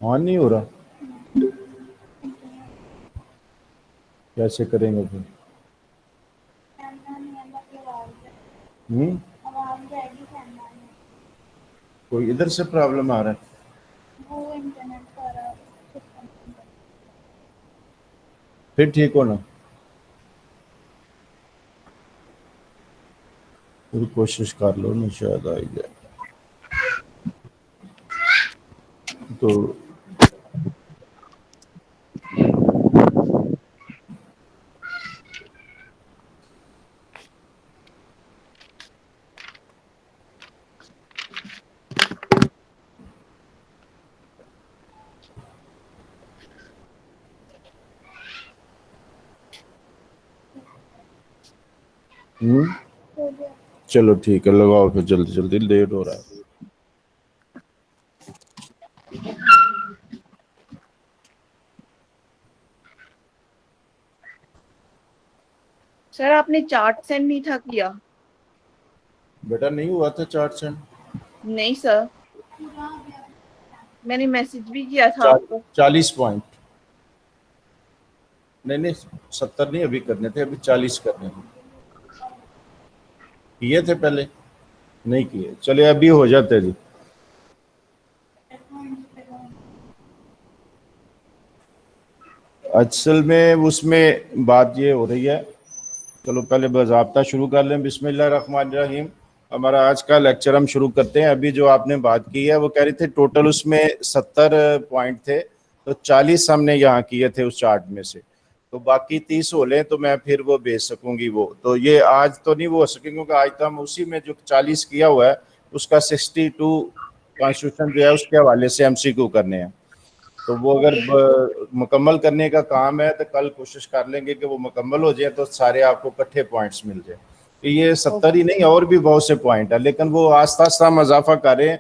On नहीं हो रहा, कैसे करेंगे फिर? हम्म, कोई इधर से प्रॉब्लम आ रहा है? फिर ठीक हो ना? फिर कोशिश कर लो ना, शायद आ ही जाए। तो चलो ठीक है, लगाओ फिर जल्दी जल्दी, लेट हो रहा है। सर आपने चार्ट सेंड नहीं था किया? बेटा नहीं हुआ था चार्ट सेंड। नहीं सर, मैंने मैसेज भी किया था आपको। 40 पॉइंट, नहीं नहीं, 70 नहीं अभी करने थे, अभी 40 करने थे। किए थे पहले? नहीं किए, चलिए अभी हो जाते जी। असल में उसमें बात ये हो रही है, चलो पहले बाज़ाब्ता शुरू कर लें। बिस्मिल्लाहिर्रहमानिर्रहीम। हमारा आज का लेक्चर हम शुरू करते हैं। अभी जो आपने बात की है वो कह रही थी टोटल उसमें 70 पॉइंट थे, तो 40 हमने यहाँ किए थे उस चार्ट में से, तो बाकी 30 हो लें तो मैं फिर वो भेज सकूंगी। वो तो ये आज तो नहीं वो हो सकेंगे, क्योंकि आज तो हम उसी में जो 40 किया हुआ है उसका 62 कॉन्स्टिट्यूशन जो है उसके हवाले से MCQ करने हैं। तो वो अगर ओके। मुकम्मल करने का काम है तो कल कोशिश कर लेंगे कि वो मुकम्मल हो जाए, तो सारे आपको इकट्ठे पॉइंट्स मिल जाए। तो ये 70 ही नहीं, और भी बहुत से पॉइंट है, लेकिन वो आस्ता आस्ता हम इजाफा करें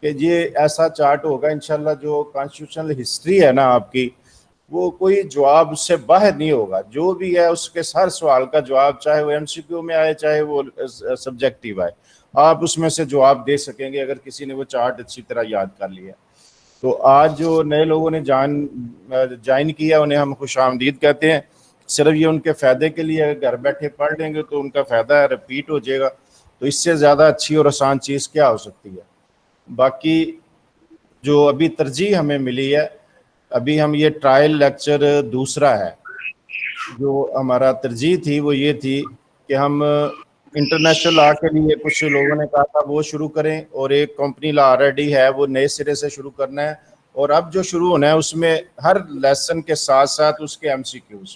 कि ये ऐसा चार्ट होगा इंशाल्लाह। जो कॉन्स्टिट्यूशनल हिस्ट्री है ना आपकी, वो कोई जवाब उससे बाहर नहीं होगा। जो भी है उसके हर सवाल का जवाब, चाहे वो MCQ में आए चाहे वो सब्जेक्टिव आए, आप उसमें से जवाब दे सकेंगे अगर किसी ने वो चार्ट अच्छी तरह याद कर लिया। तो आज जो नए लोगों ने ज्वाइन किया उन्हें हम खुश आमदीद कहते हैं। सिर्फ ये उनके फ़ायदे के लिए, अगर घर बैठे पढ़ लेंगे तो उनका फ़ायदा है, रिपीट हो जाएगा। तो इससे ज़्यादा अच्छी और आसान चीज़ क्या हो सकती है? बाकी जो अभी तरजीह हमें मिली है, अभी हम ये ट्रायल लेक्चर दूसरा है। जो हमारा तरजीह थी वो ये थी कि हम इंटरनेशनल लॉ के लिए, कुछ लोगों ने कहा था वो शुरू करें, और एक कंपनी लॉ ऑलरेडी है वो नए सिरे से शुरू करना है। और अब जो शुरू होना है उसमें हर लेसन के साथ साथ उसके MCQs,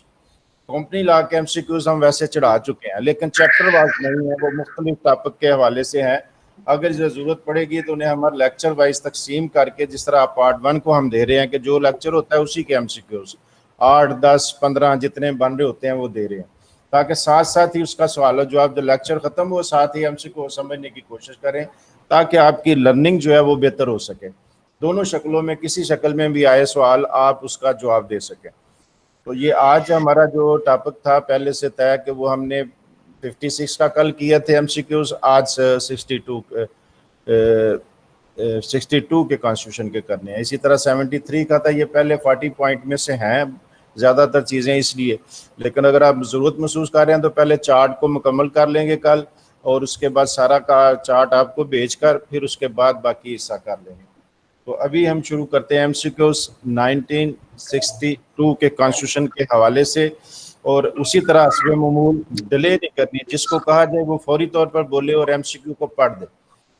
कंपनी लॉ के MCQs हम वैसे चढ़ा चुके हैं, लेकिन चैप्टर वाइज नहीं है, वो मुख्तलिफ टॉपिक के हवाले से हैं। अगर ज़रूरत पड़ेगी तो उन्हें हमारे लेक्चर वाइज तकसीम करके, जिस तरह पार्ट 1 को हम दे रहे हैं कि जो लेक्चर होता है उसी के MCQs 8, 10, 15 जितने बन रहे होते हैं वो दे रहे हैं, ताकि साथ साथ ही उसका सवाल जवाब जब लेक्चर ख़त्म हो साथ ही MCQ समझने की कोशिश करें, ताकि आपकी लर्निंग जो है वो बेहतर हो सके। दोनों शक्लों में किसी शक्ल में भी आए सवाल आप उसका जवाब दे सकें। तो ये आज हमारा जो टॉपिक था पहले से तय कि वो हमने 56 का कल किए थे MCQs, आज 62 के कॉन्स्टिट्यूशन के करने हैं। इसी तरह 73 का था, ये पहले 40 पॉइंट में से हैं ज़्यादातर चीज़ें इसलिए, लेकिन अगर आप ज़रूरत महसूस कर रहे हैं तो पहले चार्ट को मुकम्मल कर लेंगे कल, और उसके बाद सारा का चार्ट आपको भेजकर फिर उसके बाद बाकी हिस्सा कर लेंगे। तो अभी हम शुरू करते हैं MCQs 1962 के कॉन्स्टिट्यूशन के हवाले से। और उसी तरह हस्बे मामूल डिले नहीं करनी, जिसको कहा जाए वो फौरी तौर पर बोले और MCQ को पढ़ दे।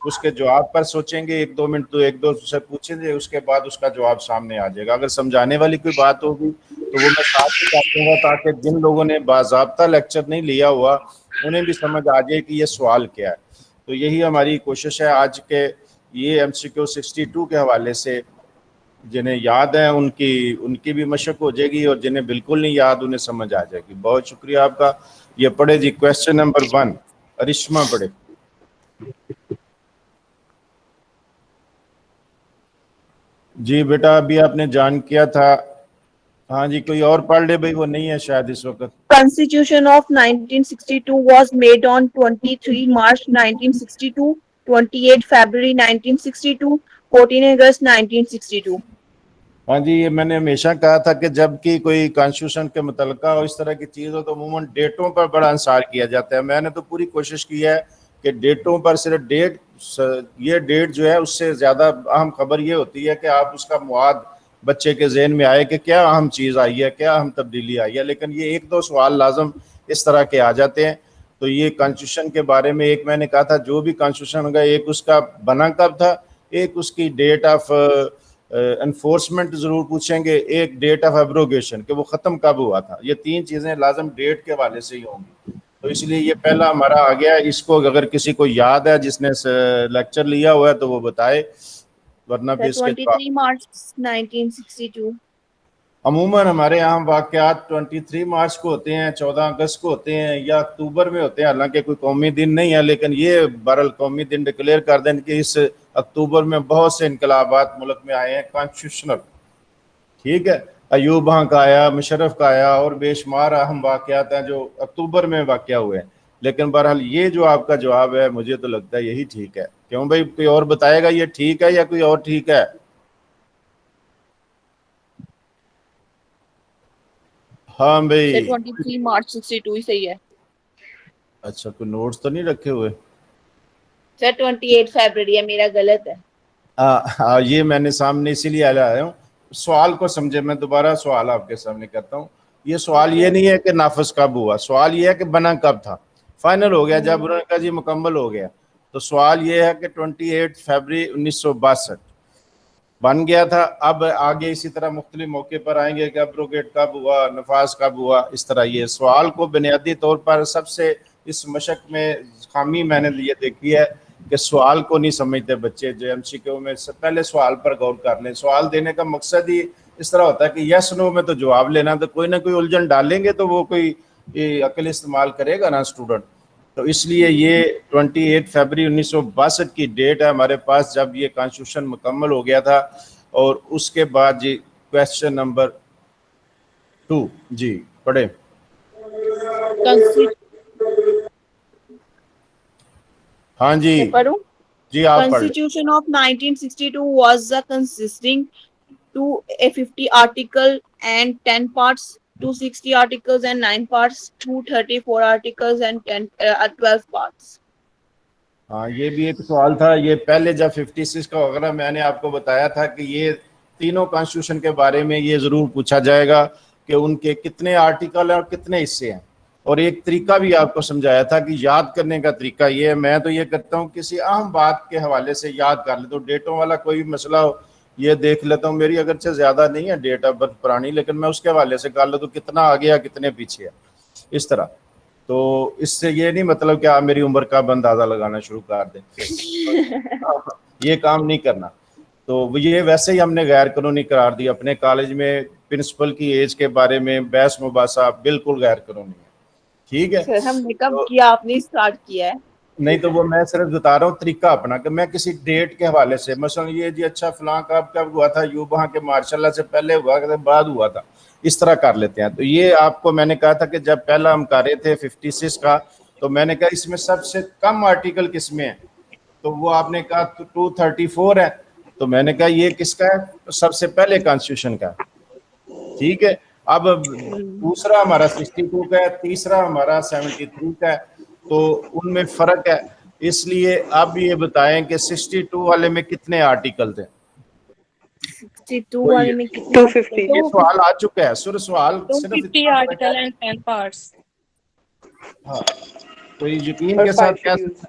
उसके जवाब पर सोचेंगे 1-2 मिनट, तो 1-2 से पूछेंगे, उसके बाद उसका जवाब सामने आ जाएगा। अगर समझाने वाली कोई बात होगी तो वो मैं साथ ही कर दूंगा, ताकि जिन लोगों ने बाज़ाब्ता लेक्चर नहीं लिया हुआ उन्हें भी समझ आ जाए कि ये सवाल क्या है। तो यही हमारी कोशिश है आज के ये MCQ 62 के हवाले से। जिन्हें याद है उनकी उनकी भी मशक हो जाएगी, और जिन्हें बिल्कुल नहीं याद उन्हें समझ आ जाएगी। बहुत शुक्रिया आपका। ये पढ़े जी, क्वेश्चन नंबर 1, अरिश्मा पढ़े। जी बेटा, अभी आपने जान किया था। हाँ जी, कोई और पढ़ ले भाई, वो नहीं है शायद इस वक्त। Constitution of 1962 was made on 23 March 1962, 28 February 1962, 14 August 1962. हाँ जी, ये मैंने हमेशा कहा था कि जब की कोई कॉन्स्टिट्यूशन के मुतलका हो इस तरह की चीज़ हो तो अमूमन डेटों पर बड़ा अंसार किया जाता है। मैंने तो पूरी कोशिश की है कि डेटों पर सिर्फ ये डेट जो है उससे ज़्यादा अहम खबर ये होती है कि आप उसका मुआद बच्चे के जहन में आए कि क्या अहम चीज़ आई है, क्या अहम तब्दीली आई है। लेकिन ये एक दो सवाल लाजम इस तरह के आ जाते हैं। तो ये कॉन्स्टिट्यूशन के बारे में एक मैंने कहा था, जो भी कॉन्स्टिट्यूशन होगा एक उसका बना कब था, एक उसकी डेट ऑफ एनफोर्समेंट जरूर पूछेंगे, एक डेट ऑफ एब्रोगेशन कि वो ख़त्म कब हुआ था। ये तीन चीज़ें लाजम डेट के हवाले से ही होंगी। तो इसलिए ये पहला हमारा आ गया। इसको अगर किसी को याद है जिसने लेक्चर लिया हुआ है तो वो बताए, वरना Sir, फिर इसके 23 March 1962. अमूमन हमारे यहाँ वाक़यात 23 मार्च को होते हैं, 14 अगस्त को होते हैं या अक्टूबर में होते हैं। हालांकि कोई कौमी दिन नहीं है, लेकिन ये बहरहाल कौमी दिन डिक्लेयर कर दें कि इस अक्टूबर में बहुत से इनकलाबात मुल्क में आए हैं कॉन्स्टिट्यूशनल। ठीक है, अयूब खां का आया, मुशर्रफ का आया, और बेशुमार अहम वाक़यात हैं जो अक्टूबर में वाक़या हुए हैं। लेकिन बहरहाल ये जो आपका जवाब है मुझे तो लगता है यही ठीक है। क्यों भाई, कोई और बताएगा ये ठीक है या कोई और ठीक है? हाँ Sir, भाई। 23 March 62 ही सही है। अच्छा, कोई नोट्स तो नहीं रखे हुए? Sir, 28 February है, मेरा गलत है। ये मैंने सामने इसीलिए लाया हूँ, सवाल को समझे। मैं दोबारा सवाल आपके सामने करता हूँ। ये सवाल ये नहीं है कि नाफिज कब हुआ, सवाल ये है कि बना कब था। फाइनल हो गया जब उन्होंने कहा जी मुकम्मल हो गया, तो सवाल ये है कि 28 फरवरी 1962 बन गया था। अब आगे इसी तरह मुख्तलिफ मौके पर आएंगे कि अब्रोगेट कब हुआ, नफाज कब हुआ। इस तरह ये सवाल को बुनियादी तौर पर सबसे इस मशक में खामी मैंने ये देखी है कि सवाल को नहीं समझते बच्चे। जो एमसीक्यू में पहले सवाल पर गौर कर लें। सवाल देने का मकसद ही इस तरह होता है कि यस नो में तो जवाब लेना, तो कोई ना कोई उलझन डालेंगे तो वो कोई अकल इस्तेमाल करेगा ना स्टूडेंट। तो इसलिए ये 28 फरवरी 1962 की डेट है हमारे पास, जब ये कॉन्स्टिट्यूशन मुकम्मल हो गया था। और उसके बाद जी क्वेश्चन नंबर 2 जी पढ़े। हाँ जी मैं पढ़ूं? जी, आप पढ़ लें। Constitution of 1962 was consisting to a 50 article and 10 parts, 260 articles and 9 parts, 234 articles and 12 parts. हाँ, ये भी एक सवाल था। ये पहले जब 56 का वगैरह मैंने आपको बताया था कि ये तीनों कॉन्स्टिट्यूशन के बारे में ये जरूर पूछा जाएगा कि उनके कितने आर्टिकल हैं और कितने हिस्से हैं। और एक तरीका भी आपको समझाया था कि याद करने का तरीका ये है। मैं तो ये करता हूँ किसी अहम बात के हवाले से याद कर लेता हूँ। डेटों वाला कोई भी मसला हो ये देख लेता हूँ। मेरी अगरचे ज्यादा नहीं है डेट ऑफ बर्थ पुरानी, लेकिन मैं उसके हवाले से कर लेता हूँ कितना आगे या कितने पीछे है, इस तरह। तो इससे ये नहीं मतलब कि आप मेरी उम्र का अंदाजा लगाना शुरू कर दें, ये काम नहीं करना। तो ये वैसे ही हमने गैर कानूनी करार दिया अपने कॉलेज में। प्रिंसिपल की एज के बारे में बहस मुबासा बिल्कुल गैर कानूनी है। ठीक है, सर हमने कब तो किया? आपने स्टार्ट किया है। नहीं तो वो मैं सिर्फ बता रहा हूँ तरीका अपना कि मैं किसी डेट के हवाले से, मसलन ये जी अच्छा फलां कब कब हुआ था, यूं वहाँ के मार्शल से पहले हुआ कि बाद हुआ था, इस तरह कर लेते हैं। तो ये आपको मैंने कहा था कि जब पहला हम कर रहे थे 56 का, तो मैंने कहा इसमें सबसे कम आर्टिकल किसमें है, तो वो आपने कहा 234 है। तो मैंने कहा ये किसका है, तो सबसे पहले कॉन्स्टिट्यूशन का। ठीक है, अब दूसरा हमारा 62 का है, तीसरा हमारा 73 का है, तो उनमें फर्क है। इसलिए आप ये बताएं कि 62 वाले में कितने आर्टिकल थे? 62 वाले में कितने? 250. ये सवाल आ चुका है, सिर्फ सवाल सिर्फ 250 इतना article and 10 parts. हाँ, तो ये यकीन और के साथ 5 क्या schedules.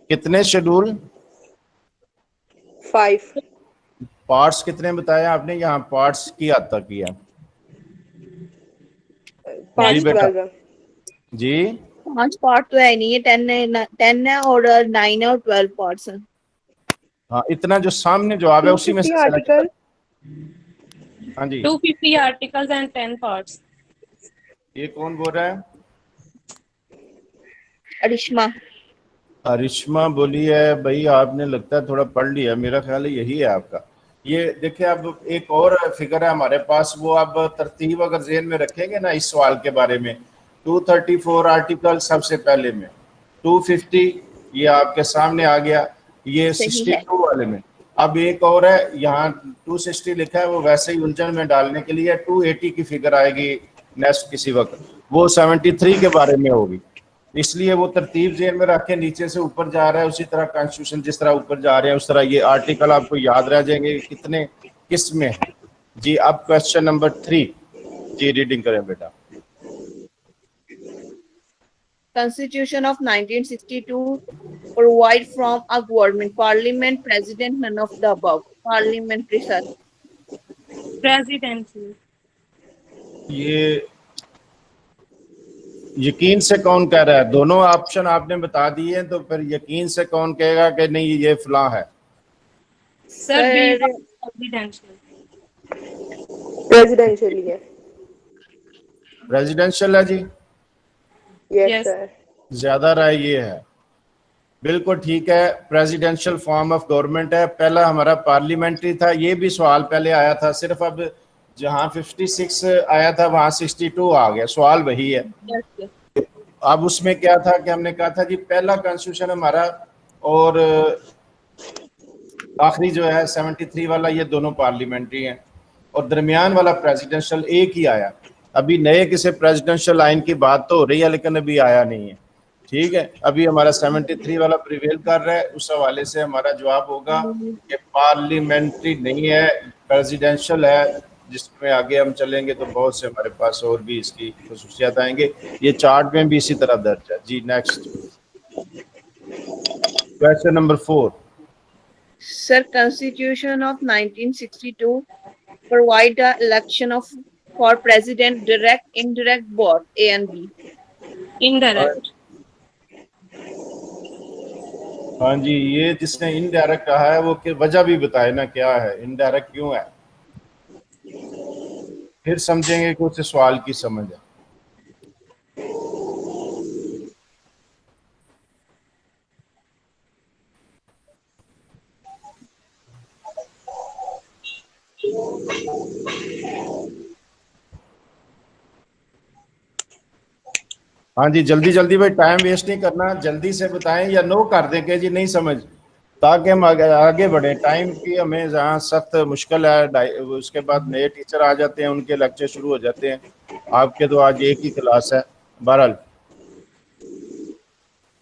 कितने शेड्यूल, 5. पार्ट्स कितने बताया आपने? यहाँ पार्ट्स की हद तक किया जी 5 बेटा 12 है. जी। 5 पार्ट तो है नहीं है, 10 है और 9 है और 12 पार्ट्स हैं। हाँ, इतना जो सामने जवाब है उसी में से 250 सेलेक्ट article. कर। हाँ जी, 250 articles and 10 parts. ये कौन बोल रहा है? अरिश्मा। अरिश्मा बोली है भाई, आपने लगता है थोड़ा पढ़ लिया, मेरा ख्याल है यही है आपका। ये देखिए, अब एक और फिगर है हमारे पास, वो अब तरतीब अगर जेहन में रखेंगे ना इस सवाल के बारे में, 234 आर्टिकल सबसे पहले में, 250 ये आपके सामने आ गया, ये सही है। 62 वाले में, अब एक और है, यहाँ 260 लिखा है, वो वैसे ही उलझन में डालने के लिए 280 की फिगर आएगी नेक्स्ट किसी वक्त, वो 73 के बारे में होगी। इसलिए वो तरतीब जेल में रख के नीचे से ऊपर जा रहा है, उसी तरह कॉन्स्टिट्यूशन जिस तरह ऊपर जा रहे हैं उस तरह ये आर्टिकल आपको याद रह जाएंगे कितने किस में है। जी अब क्वेश्चन नंबर 3 जी रीडिंग करें बेटा। Constitution of 1962 provide from a government, parliament, president, none of the above. Parliamentary, sir. Presidency. ये यकीन से कौन कह रहा है? दोनों ऑप्शन आपने बता दिए तो फिर यकीन से कौन कहेगा कि नहीं ये फलां है? Sir, B was presidential. Presidential ही है। प्रेसिडेंशियल है जी, यस Yes. सर। ज्यादा राय ये है, बिल्कुल ठीक है, प्रेसिडेंशियल फॉर्म ऑफ गवर्नमेंट है। पहला हमारा पार्लियामेंट्री था, ये भी सवाल पहले आया था, सिर्फ अब जहां 56 आया था वहां 62 आ गया, सवाल वही है। Yes, yes. अब उसमें क्या था कि हमने कहा था जी पहला कॉन्स्टिट्यूशन हमारा और आखिरी जो है 73 वाला, ये दोनों पार्लियामेंट्री हैं और दरमियान वाला प्रेसिडेंशियल एक ही आया। अभी नए किसी प्रेसिडेंशियल लाइन की बात तो हो रही है लेकिन अभी आया नहीं है, ठीक है। अभी हमारा 73 वाला प्रिवेल कर रहा है, उस हवाले से हमारा जवाब होगा कि पार्लियामेंट्री नहीं है, प्रेसिडेंशियल है, जिसमें आगे हम चलेंगे तो बहुत से हमारे पास और भी इसकी खसूसियात आएंगे। ये चार्ट में भी इसी तरह दर्ज है। जी next question number 4। Sir, Constitution of 1962 provide the election of for president, direct, indirect, both A and B. Indirect. हाँ जी, ये जिसने इनडायरेक्ट कहा है वो कि वजह भी बताए ना क्या है, इनडायरेक्ट क्यों है, फिर समझेंगे कि उसे सवाल की समझ है। हाँ जी, जल्दी जल्दी भाई, टाइम वेस्ट नहीं करना, जल्दी से बताएं या नो कर दें कि जी नहीं समझ, ताकि हम आगे बढ़े। टाइम की हमें जहाँ सख्त मुश्किल है, उसके बाद नए टीचर आ जाते हैं, उनके लेक्चर शुरू हो जाते हैं, आपके तो आज एक ही क्लास है। बहरहाल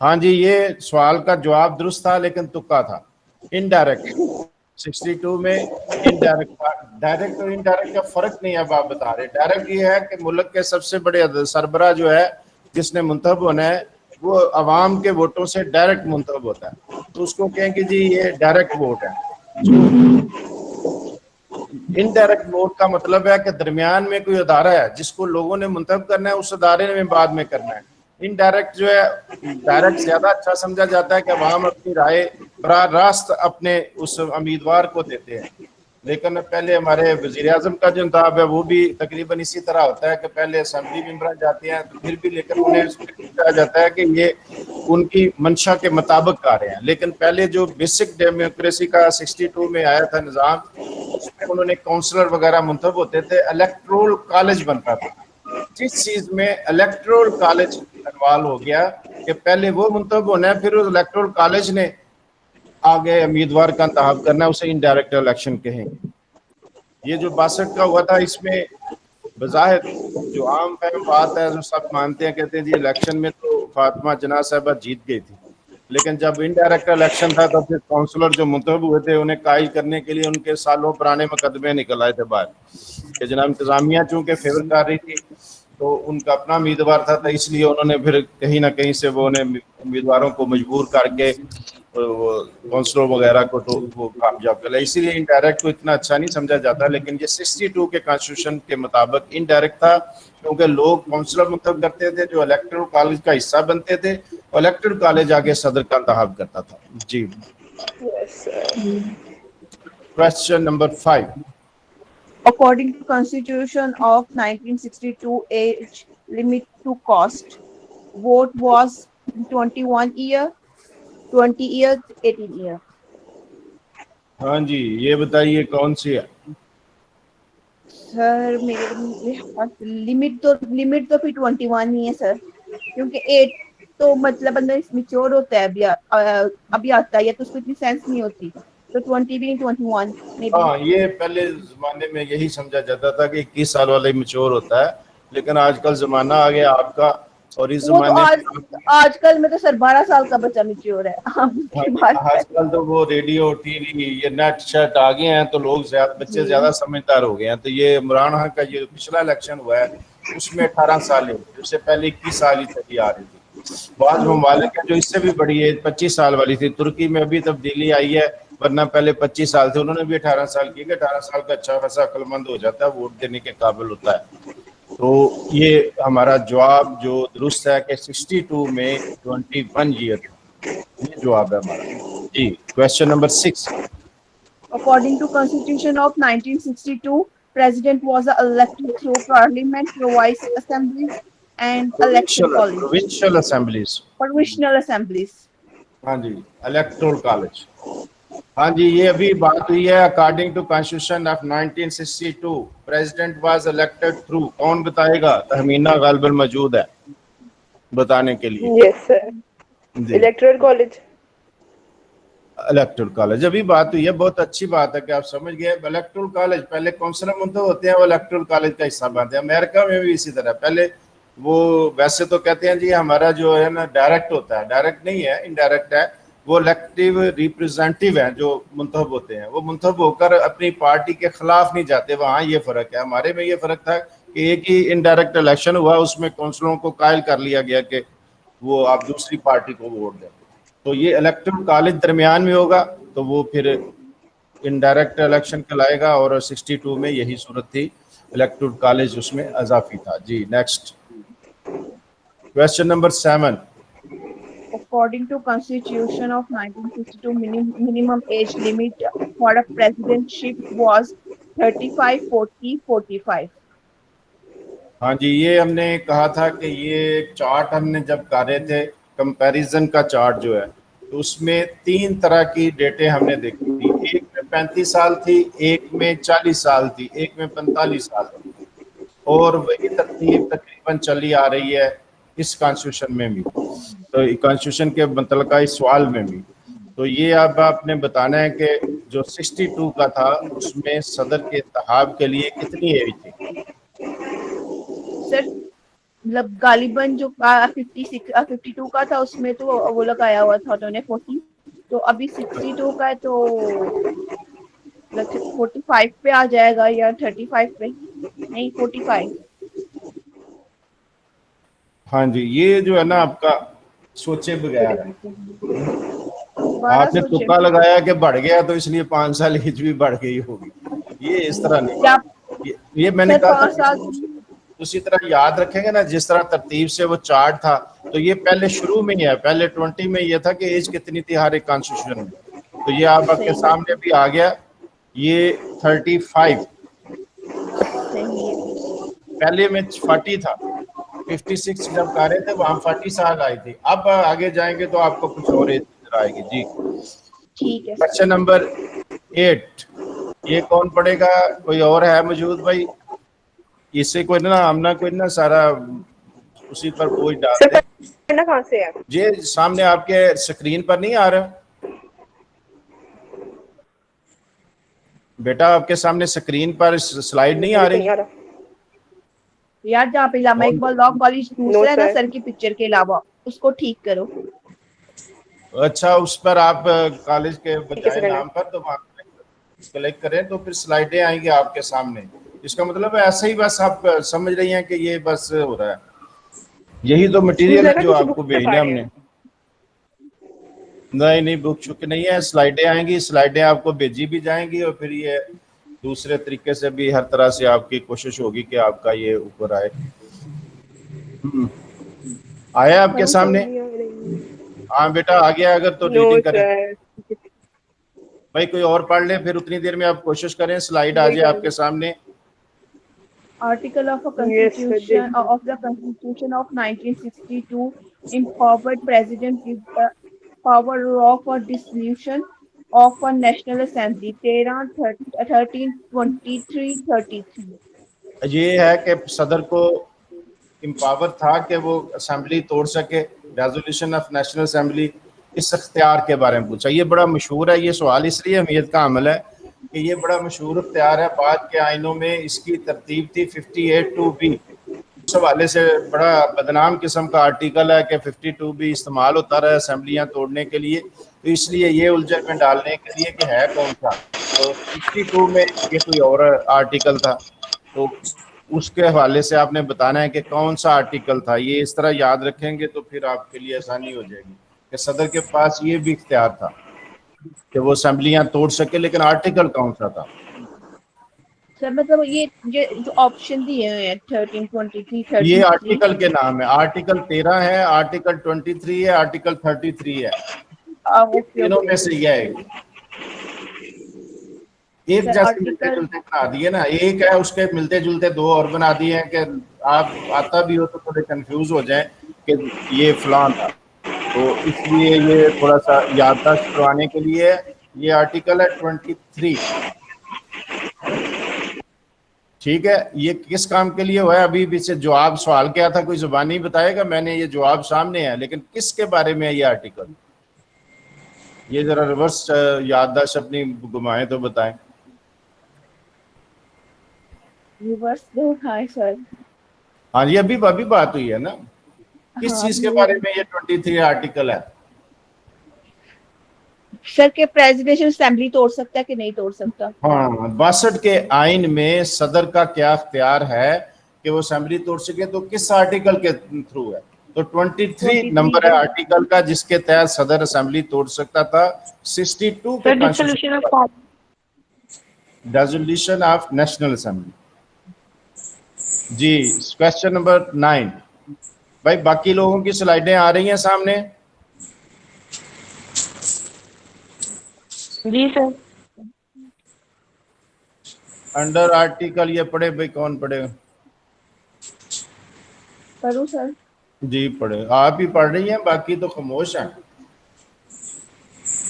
हाँ जी, ये सवाल का जवाब दुरुस्त था लेकिन तुक्का था, इनडायरेक्ट। 62 में इनडायरेक्ट था, डायरेक्ट और इनडायरेक्ट का फर्क नहीं है, अब आप बता रहे। डायरेक्ट ये है कि मुल्क के सबसे बड़े सरबराह जो है जिसने मुंतखब होना है वो अवाम के वोटों से डायरेक्ट मुंतखब होता है, तो उसको कहेंगे जी ये डायरेक्ट वोट है। इनडायरेक्ट वोट का मतलब है कि दरमियान में कोई अदारा है जिसको लोगों ने मुंतखब करना है, उस अदारे में बाद में करना है। इनडायरेक्ट जो है, डायरेक्ट ज्यादा अच्छा समझा जाता है कि अवाम अपनी राय बराह रास्त अपने उस उम्मीदवार को देते हैं, लेकिन पहले हमारे वजीर आजम का जो इंतखाब है वो भी तकरीबन इसी तरह होता है कि पहले असेंबली मेंबर जाते हैं तो फिर भी लेकिन उन्हें कहा जाता है कि ये उनकी मंशा के मुताबिक आ रहे हैं। लेकिन पहले जो बेसिक डेमोक्रेसी का 62 में आया था निज़ाम, उसमें उन्होंने काउंसलर वगैरह मुंतखब होते थे, इलेक्टोरल कॉलेज बनता था। जिस चीज में इलेक्टोरल कॉलेज इन्वॉल्व हो गया कि पहले वो मुंतखब होना है, फिर उस इलेक्टोरल कॉलेज ने आगे उम्मीदवार का इंतखाब करना है, उसे इनडायरेक्ट इलेक्शन कहेंगे। ये जो 62 का हुआ था, इसमें बज़ाहिर जो आम फहम बात है जो सब मानते हैं, कहते हैं जी इलेक्शन में तो फातिमा जना साहबा जीत गई थी, लेकिन जब इनडायरेक्ट इलेक्शन था तो फिर काउंसलर जो मुंतखब हुए थे उन्हें कायल करने के लिए उनके सालों पुराने मुकदमे निकल आए थे बाहर कि जनाब इंतजामिया चूंकि फेवर कर रही थी तो उनका अपना उम्मीदवार था, तो इसलिए उन्होंने फिर कहीं ना कहीं से वो उन्हें उम्मीदवारों को मजबूर करके काउंसलर वगैरह को तो वो कामयाब कर लिया। इसीलिए इनडायरेक्ट को इतना अच्छा नहीं समझा जाता, लेकिन ये 62 के कॉन्स्टिट्यूशन के मुताबिक इनडायरेक्ट था, क्योंकि लोग काउंसलर मुंतखब करते थे जो इलेक्टोरल कॉलेज का हिस्सा बनते थे, और इलेक्टोरल कॉलेज आगे सदर का इंतखाब करता था। जी question number 5। According to Constitution of 1962, age limit to cost vote was 21 year, 20 year, 18 year. हाँ जी, ये बताइए कौन सी है? सर मेरे लिमिट तो फिर 21 ही है सर, क्योंकि 8 तो मतलब अंदर मैच्योर होता है, अभी आता है, तो उसको इतनी सेंस नहीं होती। तो 20 भी 21 में भी। हाँ, ये पहले जमाने में यही समझा जाता था कि 21 साल वाला ही मैच्योर होता है, लेकिन आजकल जमाना आ गया आपका, और इस वो तो जमाने में आजकल में तो सर 12 साल का बच्चा मैच्योर है। आप हाँ की जी, बात है। आजकल तो वो रेडियो टीवी ये नेट शट आ गए हैं, तो लोग बच्चे जी। ज्यादा समझदार हो गए हैं। तो ये इमरान खान का जो पिछला इलेक्शन हुआ है उसमें 18 साल है, उससे पहले 21 साल ही चली आ रही थी। बाद ममालिक है जो इससे भी बड़ी है, 25 साल वाली थी। तुर्की में अभी तब्दीली आई है, वरना पहले 25 साल थे, उन्होंने भी 18 साल की। 18 साल का अच्छा खासा अक्लमंद हो जाता है, वोट देने के काबिल होता है। तो ये हमारा जवाब जो दुरुस्त है कि 62 में 21 ईयर, ये जवाब है हमारा जी। Question number 6। According to Constitution of 1962, President was elected through Parliament, Provincial Assemblies, and Electoral College. Provincial assemblies, Provincial Assemblies. हाँ जी, इलेक्टोरल कॉलेज। हाँ जी, ये अभी बात हुई है। According to constitution of 1962 president was elected through, कौन बताएगा? तहमीना गालिबन मौजूद है बताने के लिए। Yes, sir. जी, Electoral College. इलेक्टोरल कॉलेज अभी बात हुई है, बहुत अच्छी बात है कि आप समझ गए। इलेक्टोरल कॉलेज पहले काउंसिलर मुंतखब होते हैं, वो इलेक्टोरल कॉलेज का हिस्सा बनते हैं। अमेरिका में भी इसी तरह, पहले वो वैसे तो कहते हैं जी हमारा जो है ना डायरेक्ट होता है, डायरेक्ट नहीं है, इनडायरेक्ट है। वो इलेक्टिव रिप्रेजेंटेटिव हैं जो मुंतखब होते हैं, वो मुंतखब होकर अपनी पार्टी के खिलाफ नहीं जाते। वहाँ ये फर्क है। हमारे में ये फर्क था कि एक ही इनडायरेक्ट इलेक्शन हुआ, उसमें काउंसिलरों को कायल कर लिया गया कि वो आप दूसरी पार्टी को वोट दें। तो ये इलेक्टोरल कॉलेज दरमियान में होगा, तो वो फिर इनडायरेक्ट इलेक्शन कहलाएगा, और 62 में यही सूरत थी, इलेक्टोरल कॉलेज उसमें अजाफी था जी। Next question number 7। According to Constitution of 1962, minimum age limit for a presidentship was 35, 40, 45. हाँ जी, ये हमने कहा था कि ये चार्ट हमने जब कर रहे थे, कंपैरिजन का चार्ट जो है, तो उसमें 3 तरह की डेटे हमने देखी थी। एक में 35 साल थी, एक में 40 साल थी, एक में 45 साल थी, और वही तरतीब तकरीबन चली आ रही है इस कॉन्स्टिट्यूशन में भी, तो कॉन्स्टिट्यूशन के मुतल्लिका इस सवाल में भी। तो ये अब आपने बताना है कि जो 62 का था उसमें सदर के इंतखाब के लिए कितनी एज थी? सर मतलब गालिबन जो 52 का था उसमें तो वो लगाया हुआ था उन्होंने 40, तो अभी 62 का है तो 45 पे आ जाएगा या 35 पे, नहीं 45। हाँ जी, ये जो है ना आपका सोचे बगैर है। आपने तुक्का लगाया कि बढ़ गया तो इसलिए 5 साल एज भी बढ़ गई होगी, ये इस तरह नहीं। ये मैंने कहा था उसी तरह याद रखेंगे ना, जिस तरह तरतीब से वो चार्ट था, तो ये पहले शुरू में ही है। पहले 20 में ये था कि एज कितनी थी हर एक कॉन्स्टिट्यूशन में, तो ये आपके सामने भी आ गया, ये 35। पहले में 40 था, 56 जब कर रहे थे वहां 40 साल आई थी। अब आगे जाएंगे तो आपको कुछ और एज नजर आएगी जी। ठीक है। क्वेश्चन नंबर 8, ये कौन पढ़ेगा? कोई और है मौजूद भाई? इससे कोई ना हमना कोई ना सारा उसी पर बोझ डाल दे। ना कहाँ से है? ये सामने आपके स्क्रीन पर नहीं आ रहा बेटा? आपके सामने स्क्रीन पर स्लाइड नहीं आ रही यार? जहाँ पे इलामा इकबाल लॉ कॉलेज दूसरा है ना सर की पिक्चर के अलावा, उसको ठीक करो। अच्छा, उस पर आप कॉलेज के बजाय नाम पर तो क्लिक करें तो फिर स्लाइडें आएंगी आपके सामने। इसका मतलब है ऐसे ही बस आप समझ रही हैं कि ये बस हो रहा है। यही तो मटेरियल है जो आपको भेजना हमने। नहीं, बुक चुक नहीं है, स्लाइडें आएंगी, स्लाइडें आपको भेजी भी जाएंगी, और फिर ये दूसरे तरीके से भी हर तरह से आपकी कोशिश होगी कि आपका ये ऊपर आए। आया आपके सामने? हाँ बेटा आ गया, अगर तो रीडिंग करें भाई, कोई और पढ़ ले, फिर उतनी देर में आप कोशिश करें स्लाइड आ जाए आपके सामने। Article of a Constitution of the Constitution of 1962 empowered President with the power of a dissolution of a National Assembly 13, 13, 23, 33। ये है कि सदर को एम्पावर था कि वो असेंबली तोड़ सके, रेजोल्यूशन ऑफ नेशनल असेंबली इस इख्तियार के बारे में पूछा। ये बड़ा मशहूर है, ये सवाल इसलिए अहमियत का अमल है कि ये बड़ा मशहूर इख्तियार है। बाद के आइनों में इसकी तरतीब थी 58(2)B। उस हवाले से बड़ा बदनाम किस्म का आर्टिकल है कि 52B इस्तेमाल होता रहा असेंबलियाँ तोड़ने के लिए, तो इसलिए ये उलझन में डालने के लिए कि है कौन सा। तो 62 में ये कोई और आर्टिकल था, तो उसके हवाले से आपने बताना है कि कौन सा आर्टिकल था। ये इस तरह याद रखेंगे तो फिर आपके लिए आसानी हो जाएगी कि सदर के पास ये भी इख्तियार था कि वो असेंबलियाँ तोड़ सके, लेकिन आर्टिकल कौन सा था। सर मतलब ये जो ऑप्शन दिए हुए हैं 13, 23, 33, ये आर्टिकल के नाम है। आर्टिकल 13 है, आर्टिकल 23 है, आर्टिकल 33 है। तीनों में से यह है। एक जैसे मिलते जुलते बना दिए ना, एक है उसके मिलते जुलते दो और बना दिए हैं कि आप आता भी हो तो थोड़े कंफ्यूज हो जाए कि ये फलां था, तो इसलिए ये थोड़ा सा याददाश्त करवाने के लिए ये आर्टिकल है 23। ठीक है, ये किस काम के लिए हुआ है अभी पीछे जवाब सवाल क्या था कोई जुबानी बताएगा। मैंने ये जवाब सामने है, लेकिन किसके बारे में है ये आर्टिकल, ये जरा रिवर्स याददाश्त अपनी घुमाएं तो बताएं। रिवर्स दो हाय सर। हाँ ये अभी बात हुई है ना, किस हाँ, चीज के बारे में ये 23 आर्टिकल है। सर के प्रेसिडेंशियल असेंबली तोड़ सकता है कि नहीं तोड़ सकता। हाँ 62 के आइन में सदर का क्या इख्तियार है कि वो असेंबली तोड़ सके, तो किस आर्टिकल के थ्रू है। तो 23 नंबर है आर्टिकल का जिसके तहत सदर असेंबली तोड़ सकता था। 62 के रेजोल्यूशन ऑफ नेशनल असेंबली। जी क्वेश्चन नंबर 9 भाई, बाकी लोगों की स्लाइडें आ रही हैं सामने। जी सर। अंडर आर्टिकल ये पढ़े भाई, कौन पढ़ेगा। करूँ सर। जी पढ़े, आप ही पढ़ रही हैं, बाकी तो खामोश हैं।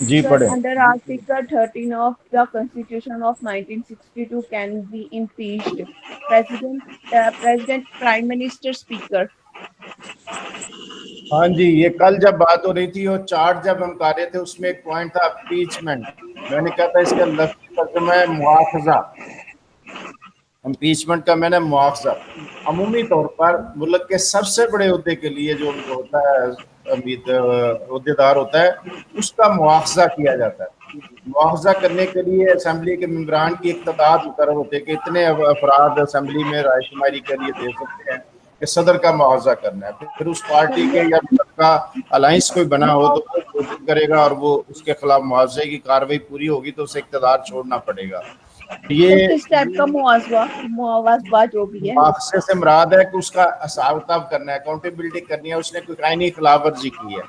जी पढ़े। Under Article 13 of the Constitution of 1962 can be impeached. President, Prime Minister, Speaker. हाँ जी, ये कल जब बात हो रही थी और चार्ट जब हम कर रहे थे उसमें एक पॉइंट था इम्पीचमेंट। मैंने कहा था इसका लफ्ज़ी तर्जुमा है मुआखज़ा। इम्पीचमेंट का मैंने मुआवजा। अमूमी तौर पर मुल्क के सबसे बड़े उहदे के लिए जो होता है उहदेदार होता है उसका मुआवजा किया जाता है। मुआवजा करने के लिए असेंबली के मेंबरान की एक तादाद मुकर्रर होती है कि इतने अफराद असेंबली में रायशुमारी के लिए दे सकते हैं कि सदर का मुआवजा करना है। फिर उस पार्टी के या मुल्क का अलायंस कोई बना हो तो वो कोशिश करेगा और वो उसके खिलाफ मुआवजे की कार्रवाई पूरी होगी तो उसे इक़्तिदार छोड़ना पड़ेगा। ये किस टाइप का मुआवजा जो भी है, मुआवजे से मुराद है कि उसका हिसाब किताब करना है, अकाउंटेबिलिटी करनी है। उसने कोई कानूनी खिलाफ वर्जी की है,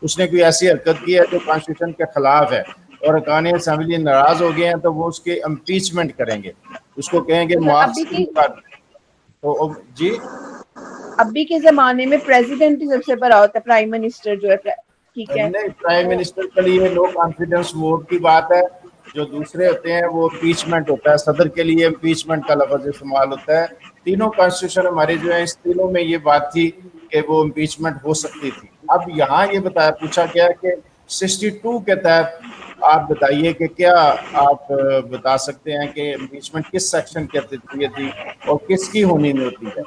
उसने कोई ऐसी हरकत की है जो कॉन्स्टिट्यूशन के खिलाफ है और अरकान असेंबली नाराज हो गए हैं तो वो उसके इम्पीचमेंट करेंगे, उसको कहेंगे मुआवजा। तो जी अभी के जमाने में प्रेसिडेंट ही सबसे बड़ा होता है, प्राइम मिनिस्टर जो है, ठीक है। नहीं, प्राइम मिनिस्टर के लिए नो कॉन्फिडेंस वोट की बात है। जो दूसरे होते हैं वो इम्पीचमेंट होता है। सदर के लिए इम्पीचमेंट का लफ्ज़ इस्तेमाल होता है। तीनों कॉन्स्टिट्यूशन हमारे जो है इस तीनों में ये बात थी कि वो इम्पीचमेंट हो सकती थी। अब यहाँ ये पूछा गया कि 62 के तहत आप बताइए कि क्या आप बता सकते हैं कि इम्पीचमेंट किस सेक्शन के तहत थी और किसकी होनी में होती है।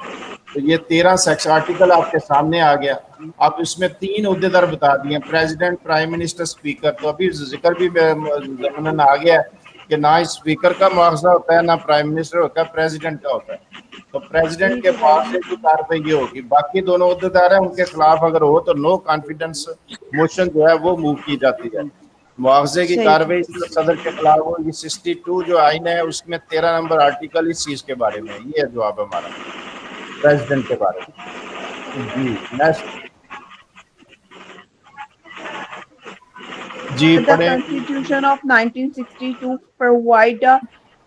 तो ये 13 सेक्शन आर्टिकल आपके सामने आ गया। आप इसमें 3 उहदेदार बता दिए, प्रेसिडेंट, प्राइम मिनिस्टर, स्पीकर। तो अभी जिक्र भी ज़मानन आ गया कि ना स्पीकर का मुआवजा होता है, ना प्राइम मिनिस्टर होता है, प्रेसिडेंट का होता है। तो प्रेसिडेंट के पास से जो कार्रवाई ये होगी, बाकी दोनों उहदेदार हैं उनके खिलाफ अगर हो तो नो कॉन्फिडेंस मोशन जो है वो मूव की जाती है। मुआवजे की कार्रवाई सदर के खिलाफ हो। ये 62 जो आइन है उसमें 13 नंबर आर्टिकल इस चीज के बारे में। ये जवाब है हमारा प्रेसिडेंट के बारे में। जी नेक्स्ट जी The Constitution of 1962 provide a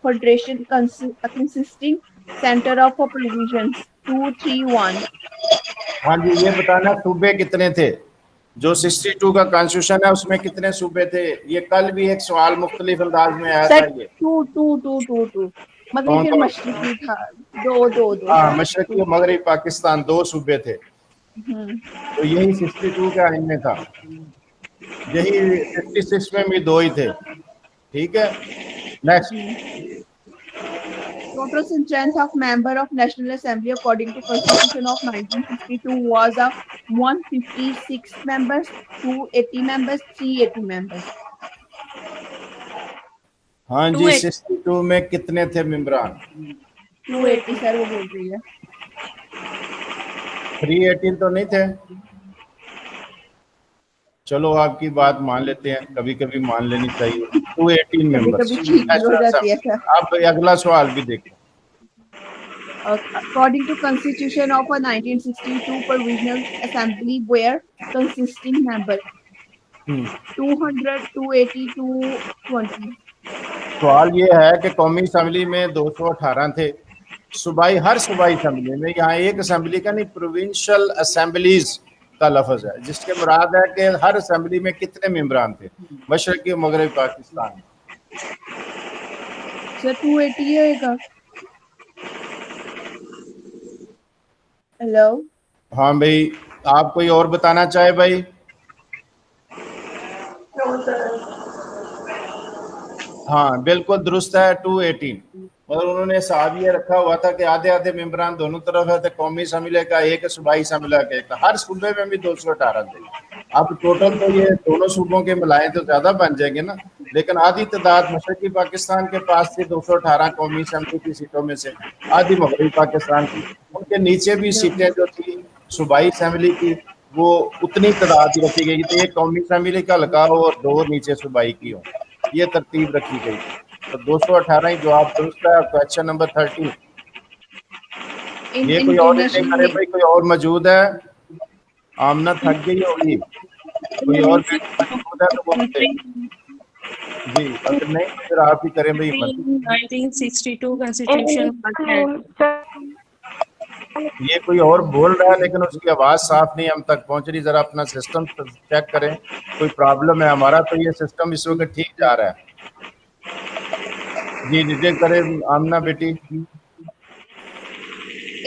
federation consisting center of provisions 231. हाँ जी, ये बताना सूबे कितने थे। जो 62 का कॉन्स्टिट्यूशन है उसमें कितने सूबे थे। ये कल भी एक सवाल मुख्तलिफ अंदाज में आया था। ये 2 मगरिबी मशरिकी था, दो हाँ, मशरकी मगरिब पाकिस्तान 2 सूबे थे। तो यही 62 के आइन में था। यही 56 में भी 2 ही थे, ठीक है। Next. Total strength of member of National Assembly according to Constitution of 1962 was of 156 members, 280 members, 380 members. हाँ जी, 280 62 में कितने थे मेंबरान? 280 सर वो बोल रही है। 318 तो नहीं थे? चलो आपकी बात मान लेते हैं, कभी कभी मान लेनी चाहिए। 218 मेंबर्स। कभी ठीक भी हो जाती है सर। आप अगला सवाल भी देखो। According to Constitution of a 1962 Provisional Assembly, where consisting members 200, 280, 220. सवाल ये है कि कौमी असेंबली में 218 थे, सूबाई हर सूबाई असेंबली में, यहाँ एक असेंबली का नहीं, प्रोविंशियल असेंबलीज का लफ्ज है, जिसके मुराद है कि हर असेंबली में कितने मेंबरान थे मशरकी मगरबी पाकिस्तान में। सर 280 होएगा। हेलो, हाँ भाई, आप कोई और बताना चाहे भाई? हाँ बिल्कुल दुरुस्त है, 218। और उन्होंने हिसाब ये रखा हुआ था कि आधे आधे मेंबरान दोनों तरफ है, तो कौमी असेंबली का एक, सूबाई असेंबली का एक, हर सूबे में भी 218 थे। अब टोटल तो ये दोनों सूबों के मिलाए तो ज्यादा बन जाएंगे ना, लेकिन आधी तादाद मशरकी पाकिस्तान के पास थी 218 कौमी असेंबली की सीटों में से, आधी मगरबी पाकिस्तान की। उनके नीचे भी सीटें जो थी सूबाई असेंबली की, वो उतनी तादाद ही रखी गई थी, एक कौमी असेंबली का हल्का हो और 2 नीचे सूबाई की हो, ये तरतीब रखी गई। तो 218 ही जवाब दुरुस्त है। Question number 30। ये कोई और नहीं करे भाई, कोई और मौजूद है? आमना थक गई होगी, कोई और मौजूद है तो वो जी, अगर नहीं तो फिर आप ही करें भाई। 1962 Constitution was had. ये कोई और बोल रहा है लेकिन उसकी आवाज साफ नहीं हम तक पहुंच रही, जरा अपना सिस्टम चेक करें, कोई प्रॉब्लम है हमारा? तो ये सिस्टम इस वक्त ठीक जा रहा है। जी जी करें आमना बेटी।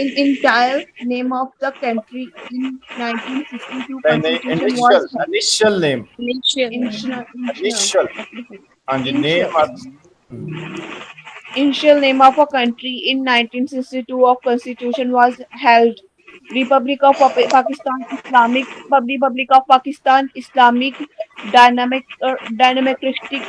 In entire name of the country in 1962 नहीं, Constitution was initial name, initial हाँ जी, name initial name of a country in 1962 of Constitution was held Republic of Pakistan, Islamic Republic of Pakistan, Islamic Democratic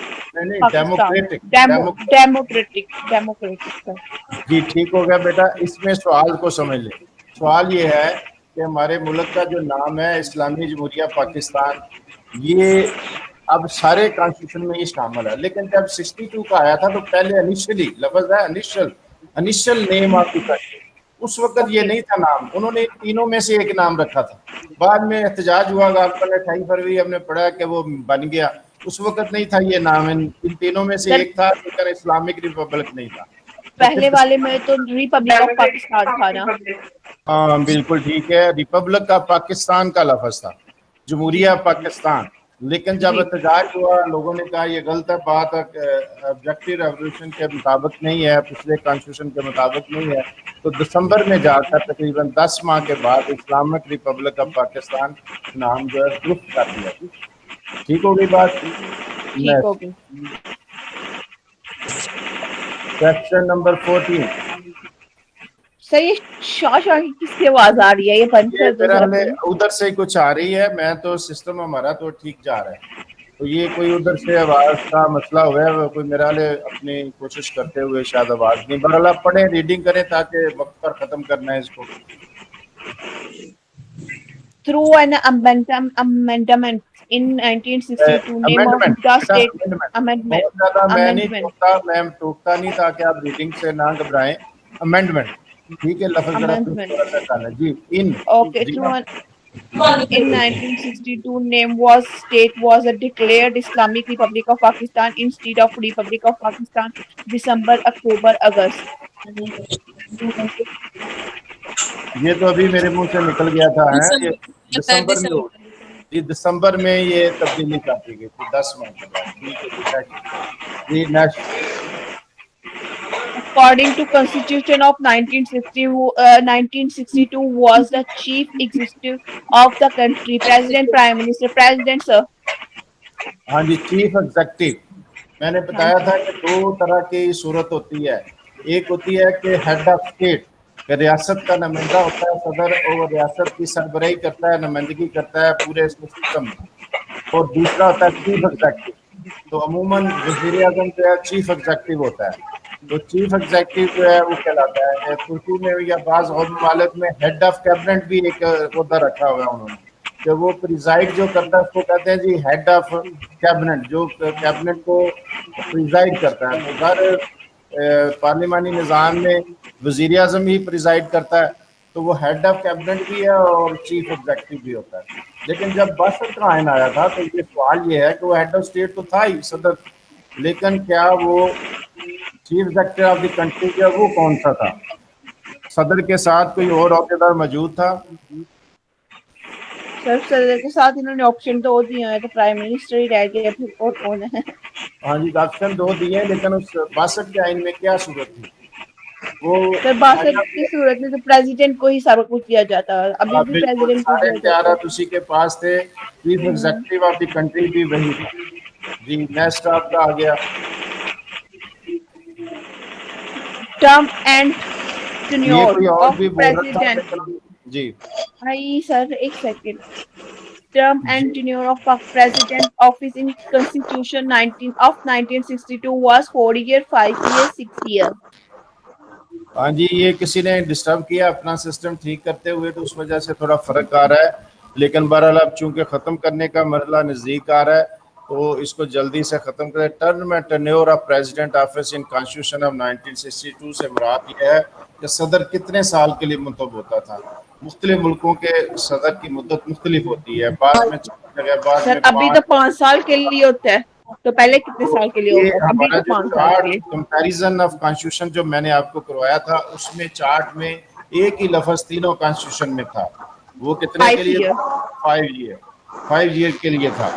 जी ठीक हो गया बेटा। इसमें सवाल को समझ ले। सवाल ये है कि हमारे मुल्क का जो नाम है इस्लामी जमहूरिया पाकिस्तान, ये अब सारे कॉन्स्टिट्यूशन में ये शामिल है, लेकिन जब 62 का आया था तो पहले इनिशियली लफ्ज है initial name of the country, उस वक्त ये नहीं था नाम, उन्होंने तीनों में से एक नाम रखा था। बाद में एहतजाज हुआ, आपका 28 फरवरी हमने पढ़ा कि वो बन गया, उस वक्त नहीं था ये नाम, इन तीनों में से एक था, लेकिन इस्लामिक रिपब्लिक नहीं था। पहले वाले में तो रिपब्लिक ऑफ पाकिस्तान था ना? हाँ बिल्कुल ठीक है, रिपब्लिक ऑफ पाकिस्तान का लफ्ज था, जमहूरिया पाकिस्तान। लेकिन जब एहतजाज हुआ, लोगों ने कहा ये गलत है, बात ऑब्जेक्टिव रेवोल्यूशन के मुताबिक नहीं है, पिछले कॉन्स्टिट्यूशन के मुताबिक नहीं है, तो दिसंबर में जाकर तकरीबन 10 माह के बाद इस्लामिक रिपब्लिक ऑफ पाकिस्तान नाम जो है दुरुस्त कर दिया। ठीक हो गई बात? ठीक हो गई। Question number 14। सर ये शॉशा की किसकी आवाज आ रही है? ये बंद कर दो जरा। उधर से कुछ आ रही है, मैं तो सिस्टम हमारा तो ठीक जा रहा है, तो ये कोई उधर से आवाज का मसला हुआ है, कोई मेरा ले अपनी कोशिश करते हुए शायद आवाज नहीं। बहरहाल आप पढ़ें, रीडिंग करें ताकि वक्त पर खत्म करना है इसको। Through an amendment in 1962, name of the state amendment. मैं टोकता नहीं ताकि आप रीडिंग से ना घबराएं। अमेंडमेंट, ठीक है, लफ्ज जरा थोड़ा सा जी। इन Okay, in 1962, name was state was declared Islamic Republic of Pakistan instead of Republic of Pakistan, December, October, August. ये तो अभी मेरे मुंह से निकल गया था, है ये दिसंबर में, ये दिसंबर में ये तब्दीली कर दी गई थी 10 माह के बाद। ठीक है, next. According to Constitution of 1962 was the chief executive of the country, President, Prime Minister, President, sir. हाँ जी, चीफ एग्जेक्टिव। मैंने बताया था कि दो तरह की सूरत होती है। एक होती है कि हेड ऑफ स्टेट, कि रियासत का नुमाइंदा होता है सदर, और रियासत की सरबराही करता है, नुमाइंदगी करता है पूरे सिस्टम में। और दूसरा होता है चीफ एग्जेक्टिव। तो अमूमन वजीर आजम जो है चीफ एग्जेक्टिव होता है। तो चीफ एग्जेक्टिव जो है वो कहलाता है, तुर्की में या बाज़ और ममालिक में हेड ऑफ कैबिनेट भी एक ओहदा रखा हुआ है उन्होंने, कि वो प्रिजाइड जो करता है उसको कहते हैं जी हेड ऑफ कैबिनेट, जो कैबिनेट को प्रिजाइड करता है। तो हर पार्लिमानी निज़ाम में वजीर आजम ही प्रिजाइड करता है, तो वो हेड ऑफ कैबिनेट भी है और चीफ एग्जेक्टिव भी होता है। लेकिन जब बासठ का आयन आया था तो ये सवाल ये है कि वो हेड ऑफ स्टेट तो था ही सदर, लेकिन क्या वो chief executive of the country जो है वो कौन सा था? सदर के साथ कोई और अहदेदार मौजूद था? सर सदर के साथ इन्होंने ऑप्शन दो दिए हैं, तो प्राइम मिनिस्टर ही रह गया, फिर और कौन है? हाँ जी, ऑप्शन दो दिए, लेकिन उस 62 के आइन में क्या सूरत थी? वो सर 62 की सूरत में तो प्रेसिडेंट को ही सारा कुछ दिया जाता है, अभी भी बिल्कुल प्रेसिडेंट को सारे दिया जाता इख्तियारात उसी के पास थे, chief executive of the country भी वही था। जी, नेक्स्ट आपका आ गया। है। टर्म एंड ये टेन्योर कोई और ऑफ भी बोल रहा था, प्रेसिडेंट। लेकिन जी आई सर एक second. Term and tenure of president office in Constitution 1962 was 4 year, 5 year, 6 year. हाँ जी, ये किसी ने डिस्टर्ब किया अपना सिस्टम ठीक करते हुए, तो उस वजह से थोड़ा फर्क आ रहा है। लेकिन बहरहाल अब चूंकि ख़त्म करने का मरला नज़दीक आ रहा है, तो इसको जल्दी से ख़त्म करें। Term and tenure of president office in constitution of 1962 से मुराद यह है कि सदर कितने साल के लिए मुंतब होता था। मुख्तलिफ मुल्कों के सदर की मुद्दत मुख्तलिफ होती है, बाद में 4 जगह, बाद सर में अभी तो 5। 5 साल के लिए होता है, तो पहले कितने साल के लिए ये होता है? अभी हमारा तो जो 5 साल के चार्ट लिए। कंपैरिजन ऑफ कॉन्स्टिट्यूशन जो मैंने आपको करवाया था, उसमें चार्ट में एक ही लफ्ज तीनों कॉन्स्टिट्यूशन में था। वो कितने के 5 लिए year. था? 5 ईयर। 5 ईयर के लिए था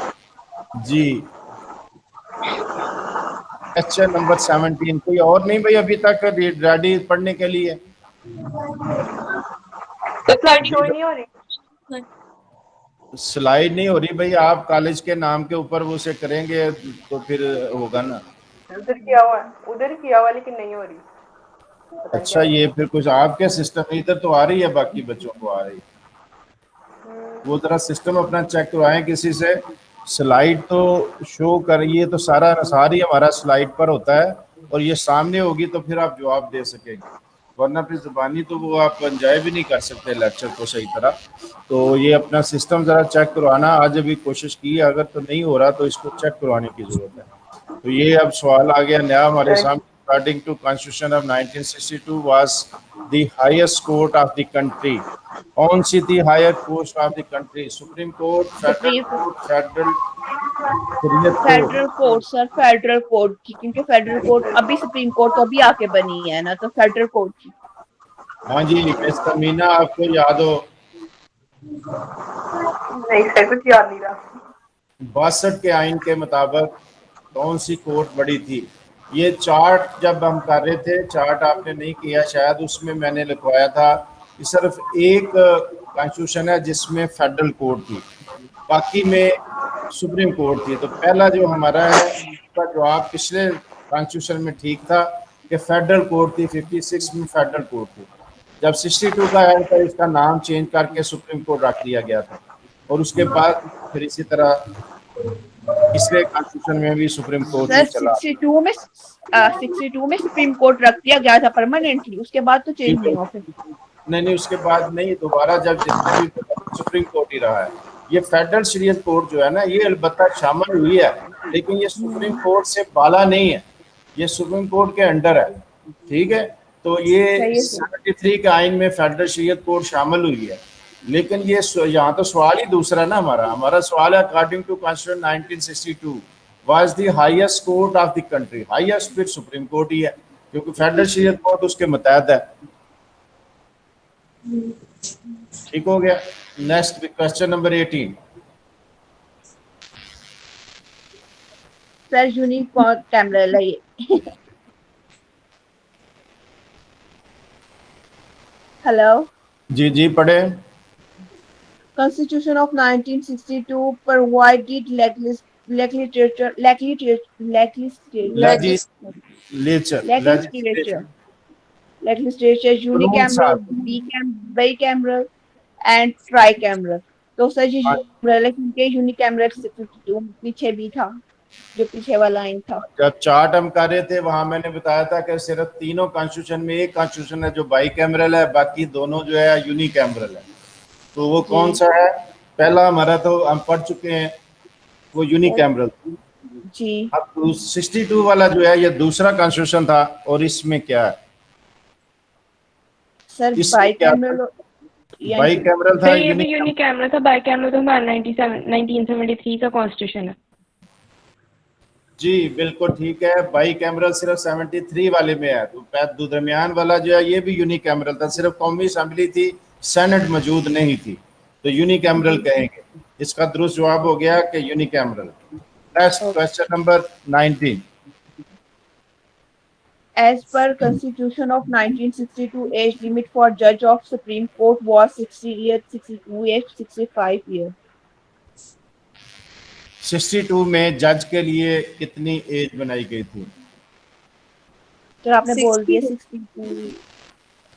जी। Question number 17। कोई और नहीं भाई अभी तक रेडी पढ़ने के लिए? तो स्लाइड शो ही नहीं हो रही। स्लाइड नहीं हो रही भाई, आप कॉलेज के नाम के ऊपर वो से करेंगे तो फिर होगा ना। उधर किया हुआ है, उधर किया हुआ, लेकिन नहीं हो रही। पता नहीं अच्छा, क्या ये फिर कुछ आपके सिस्टम इधर तो आ रही है, बाकी बच्चों को आ रही है। वो जरा सिस्टम अपना चेक करवाएं किसी से। स्लाइड तो शो कर, ये तो सारी हमारा स्लाइड पर होता है, और ये सामने होगी तो फिर आप जवाब दे सकेंगे, वरना फिर जुबानी तो वो आप एंजॉय भी नहीं कर सकते लेक्चर को सही तरह। तो ये अपना सिस्टम जरा चेक करवाना। आज अभी कोशिश की, अगर तो नहीं हो रहा तो इसको चेक करवाने की जरूरत है। तो ये अब सवाल आ गया नया हमारे सामने। According to constitution of 1962 was the highest court of the country. कौन सी थी higher court of the country? Supreme court, federal supreme court, federal शरीयत court? Federal court sir, federal court की, क्योंकि फेडरल कोर्ट अभी सुप्रीम कोर्ट तो अभी आके बनी है ना, तो फेडरल कोर्ट की। हाँ जी, मिस तमीना आपको याद हो? नहीं सर, कुछ याद नहीं रहा। 62 के आइन के मुताबिक कौन सी कोर्ट बड़ी थी? ये चार्ट जब हम कर रहे थे, चार्ट आपने नहीं किया शायद, उसमें मैंने लिखवाया था कि सिर्फ एक कॉन्स्टिट्यूशन है जिसमें फेडरल कोर्ट थी, बाकी में सुप्रीम कोर्ट थी। तो पहला जो हमारा है उसका जवाब पिछले कॉन्स्टिट्यूशन में ठीक था कि फेडरल कोर्ट थी। 56 में फेडरल कोर्ट थी। जब 62 का आया था, इसका नाम चेंज करके सुप्रीम कोर्ट रख दिया गया था, और उसके बाद फिर इसी तरह तीसरे कॉन्स्टिट्यूशन में भी सुप्रीम कोर्ट ही सर चला। 62 में सुप्रीम कोर्ट रख दिया गया था परमानेंटली, उसके बाद तो चेंज नहीं हुआ फिर। नहीं, उसके बाद नहीं, दोबारा जब जितने भी सुप्रीम कोर्ट ही रहा है। ये फेडरल शरीयत कोर्ट जो है ना, ये अलबत्ता शामिल हुई है, लेकिन ये सुप्रीम कोर्ट से बाला नहीं है, ये सुप्रीम कोर्ट के अंडर है। ठीक है, तो ये सही है सर। 73 के आइन में फेडरल शरीयत कोर्ट शामिल हुई है। लेकिन ये यहाँ तो सवाल ही दूसरा ना, हमारा सवाल है according to constitution 1962 was the highest court of the country. Highest फिर सुप्रीम कोर्ट ही है, क्योंकि फेडरल शरीयत कोर्ट उसके मुतहद है। ठीक हो गया। Next question number 18। Sir unique बहुत टाइम लगेगा ये। हेलो। जी पढ़े। Constitution of 1962 provided legislature, legislature, rules unicameral, bicameral, and tricameral. तो सर जी cameral है क्योंकि unicameral 52 पीछे भी था, जो पीछे वाला लाइन था। जब चार्ट हम कर रहे थे वहां मैंने बताया था कि सिर्फ तीनों कॉन्स्टिट्यूशन में एक कॉन्स्टिट्यूशन है जो बाई कैमरल है, बाकी दोनों जो है यूनिकैमरल है। तो वो कौन सा है? पहला हमारा तो हम पढ़ चुके हैं, वो यूनिकैमरल जी। अब 62 वाला जो है ये दूसरा कॉन्स्टिट्यूशन था, और इसमें क्या है सर बाईकैमरल था, सर ये भी यूनिकैमरल था, बाईकैमरल तो हमारा 1973 का कॉन्स्टिट्यूशन है। जी बिल्कुल ठीक है, बाई कैमरल सिर्फ 73 वाले में है। तो दरमियान वाला जो है ये भी यूनिकैमरल था, सिर्फ कौमी असेंबली थी, सेनेट मौजूद नहीं थी, तो यूनिकैमरल कहेंगे। इसका दुरुस्त जवाब हो गया कि unicameral. Next question number 19। As per Constitution of 1962, age limit for judge of Supreme Court was 60 years, 62 years, 65 years. 62 में जज के लिए कितनी एज बनाई गई थी? तो आपने बोल दिया 62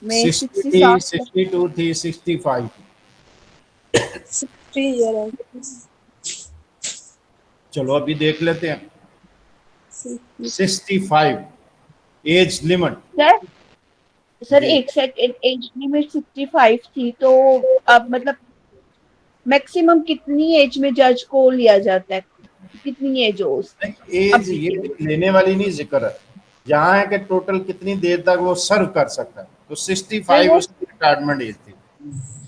में 62 थी, 65 60 ईयर। चलो अभी देख लेते हैं। 65 एज लिमिट। सर एक सेकंड, एज लिमिट 65 थी, तो अब मतलब मैक्सिमम कितनी एज में जज को लिया जाता है, कितनी एज हो? एज ये लेने वाली नहीं जिक्र है, यहाँ है कि टोटल कितनी देर तक वो सर्व कर सकता है। तो 65 उसकी रिटायरमेंट एज थी।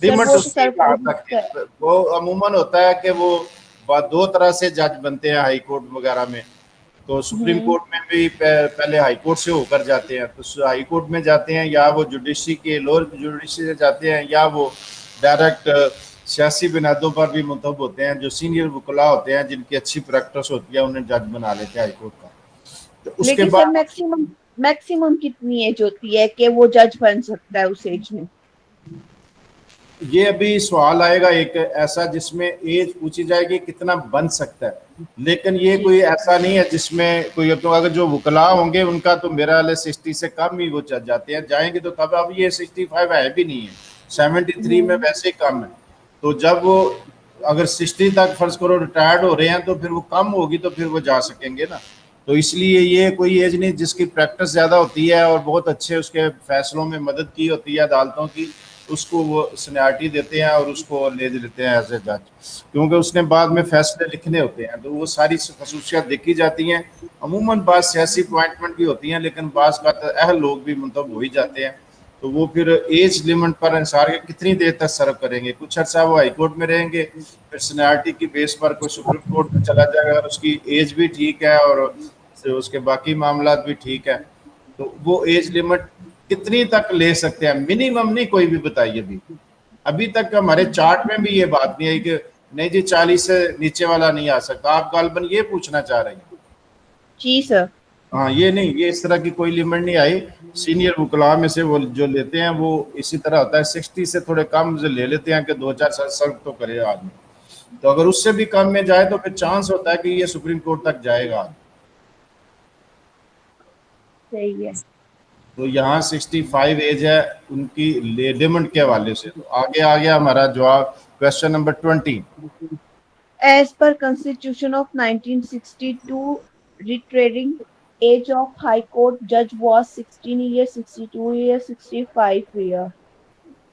लिमिट उसकी कहाँ तक है? वो अमूमन होता है कि वो दो तरह से जज बनते हैं हाई कोर्ट वगैरह में। तो सुप्रीम कोर्ट में भी पहले हाई कोर्ट से होकर जाते हैं, तो हाई कोर्ट में जाते हैं, या वो जुडिशरी के लोअर जुडिशरी से जाते हैं, या वो डायरेक्ट सियासी बुनियादों पर भी मुंतब होते हैं। जो सीनियर वकला होते हैं जिनकी अच्छी प्रैक्टिस होती है उन्हें जज बना लेते हैं हाई कोर्ट का। तो उसके बाद मैक्सिमम कितनी एज होती है कि वो जज बन सकता है उस एज में? ये अभी सवाल आएगा एक ऐसा जिसमें एज पूछी जाएगी कितना बन सकता है, लेकिन ये कोई ऐसा नहीं है जिसमें कोई, तो अगर जो वकला होंगे उनका तो मेरा 60 से कम ही वो चल जाते हैं, जाएंगे तो तब। अब ये 65 है भी नहीं है, 73 में वैसे ही कम है। तो जब वो अगर 60 तक फर्ज करो रिटायर्ड हो रहे हैं तो फिर वो कम होगी, तो फिर वो जा सकेंगे ना। तो इसलिए ये कोई एज नहीं, जिसकी प्रैक्टिस ज़्यादा होती है और बहुत अच्छे उसके फैसलों में मदद की होती है अदालतों की, उसको वो सीनियरिटी देते हैं और उसको ले लेते हैं एज ए जज, क्योंकि उसने बाद में फैसले लिखने होते हैं। तो वो सारी खसूसियात देखी जाती हैं। अमूमन बात सियासी अपॉइंटमेंट भी होती हैं, लेकिन बाज़ का अहल लोग भी मुंतब हो ही जाते हैं। तो वो फिर एज लिमिट पर इंसार के कितनी देर तक सर्व करेंगे। कुछ अर्सा वो हाई कोर्ट में रहेंगे, फिर सीनियरिटी की बेस पर कोई सुप्रीम कोर्ट में चला जाएगा और उसकी एज भी ठीक है और उसके बाकी मामला भी ठीक है, तो वो एज लिमिट कितनी तक ले सकते हैं? मिनिमम नहीं कोई भी बताइए। अभी तक हमारे चार्ट में भी ये बात नहीं आई कि नहीं जी 40 से नीचे वाला नहीं आ सकता। आप गालबन ये पूछना चाह रहे हैं? जी सर। हाँ, ये नहीं, ये इस तरह की कोई लिमिट नहीं आई। सीनियर वकला में से वो जो लेते हैं वो इसी तरह होता है, 60 से थोड़े कम से ले लेते हैं कि 2-4 साल सर्व तो करे आदमी। तो अगर उससे भी कम में जाए तो फिर चांस होता है कि ये सुप्रीम कोर्ट तक जाएगा। सही है। तो यहाँ 65 एज है उनकी लिमिट के हवाले से। तो आगे आ गया हमारा जवाब, question number 20। As per Constitution of 1962, retiring age of High Court judge was 16 years, 62 years, 65 years.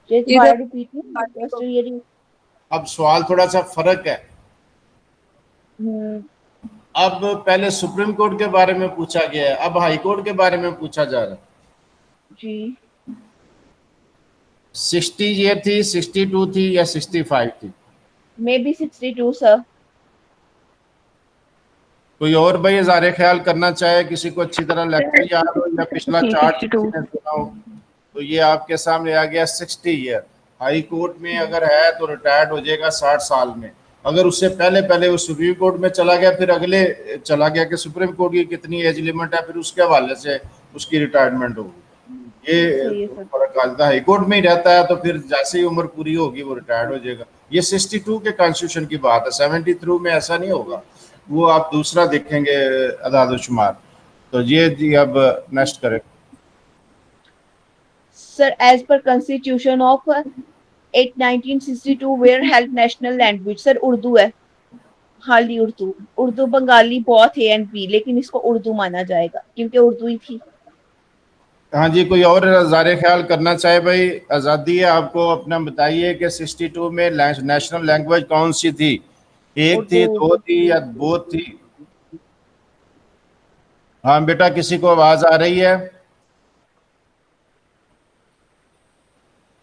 Just by repeating that question, ये अब सवाल थोड़ा सा फर्क है। अब पहले सुप्रीम कोर्ट के बारे में पूछा गया है, अब हाई कोर्ट के बारे में पूछा जा रहा है। जी 60 ईयर थी, 62 थी या 65 थी? May be 62 sir. कोई और भाई इज़हार ख्याल करना चाहे, किसी को अच्छी तरह लेक्चर याद हो या पिछला चार्ट सुना हो, तो ये आपके सामने आ गया 60 ईयर। हाई कोर्ट में अगर है तो रिटायर्ड हो जाएगा 60 साल में। अगर उससे पहले वो सुप्रीम कोर्ट में चला गया, फिर अगले चला गया कि सुप्रीम कोर्ट की कितनी एज लिमिट है, फिर उसके हवाले से उसकी रिटायरमेंट होगी। ये फर्क आता है। हाई कोर्ट में ही रहता है तो फिर जैसे ही उम्र पूरी होगी वो रिटायर्ड हो जाएगा। ये 62 के कॉन्स्टिट्यूशन की बात है, 73 में ऐसा नहीं होगा। वो आप दूसरा देखेंगे अदाद शुमार। तो ये जी अब नेक्स्ट करें। Sir, as per Constitution of 1962, where held national language? Sir, Urdu है, हाली उर्दू। उर्दू बंगाली बहुत है एंड बी, लेकिन इसको उर्दू माना जाएगा क्योंकि उर्दू ही थी। हाँ जी, कोई और ज़ारे ख्याल करना चाहे भाई, आज़ादी है आपको, अपना बताइए कि 62 में नेशनल लैंग्वेज कौन सी थी? एक थी, दो थी या बोथ थी? हाँ बेटा, किसी को आवाज आ रही है?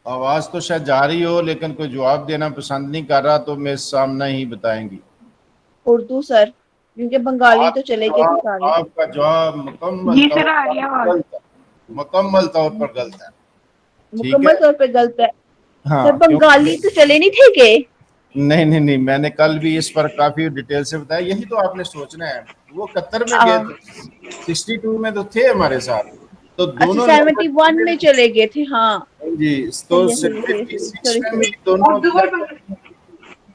आवाज तो शायद जा रही हो, लेकिन कोई जवाब देना पसंद नहीं कर रहा, तो मेरे सामने ही बताएंगी। उर्दू सर, क्योंकि बंगाली तो चले गए थे सारे। आपका जवाब जी सर, आ रही है आवाज। मुकम्मल तौर पर गलत है। मुकम्मल तौर पे गलत है। हाँ, सर बंगाली तो चले नहीं थे के? नहीं, मैंने कल भी इस पर काफी डिटेल से बताया। यही तो आपने सोचना है। वो कतर में गए थे, 62 में तो थे हमारे साथ, तो दोनों 71 में चले गए थे। हाँ जी, तो 56 में भी दोनों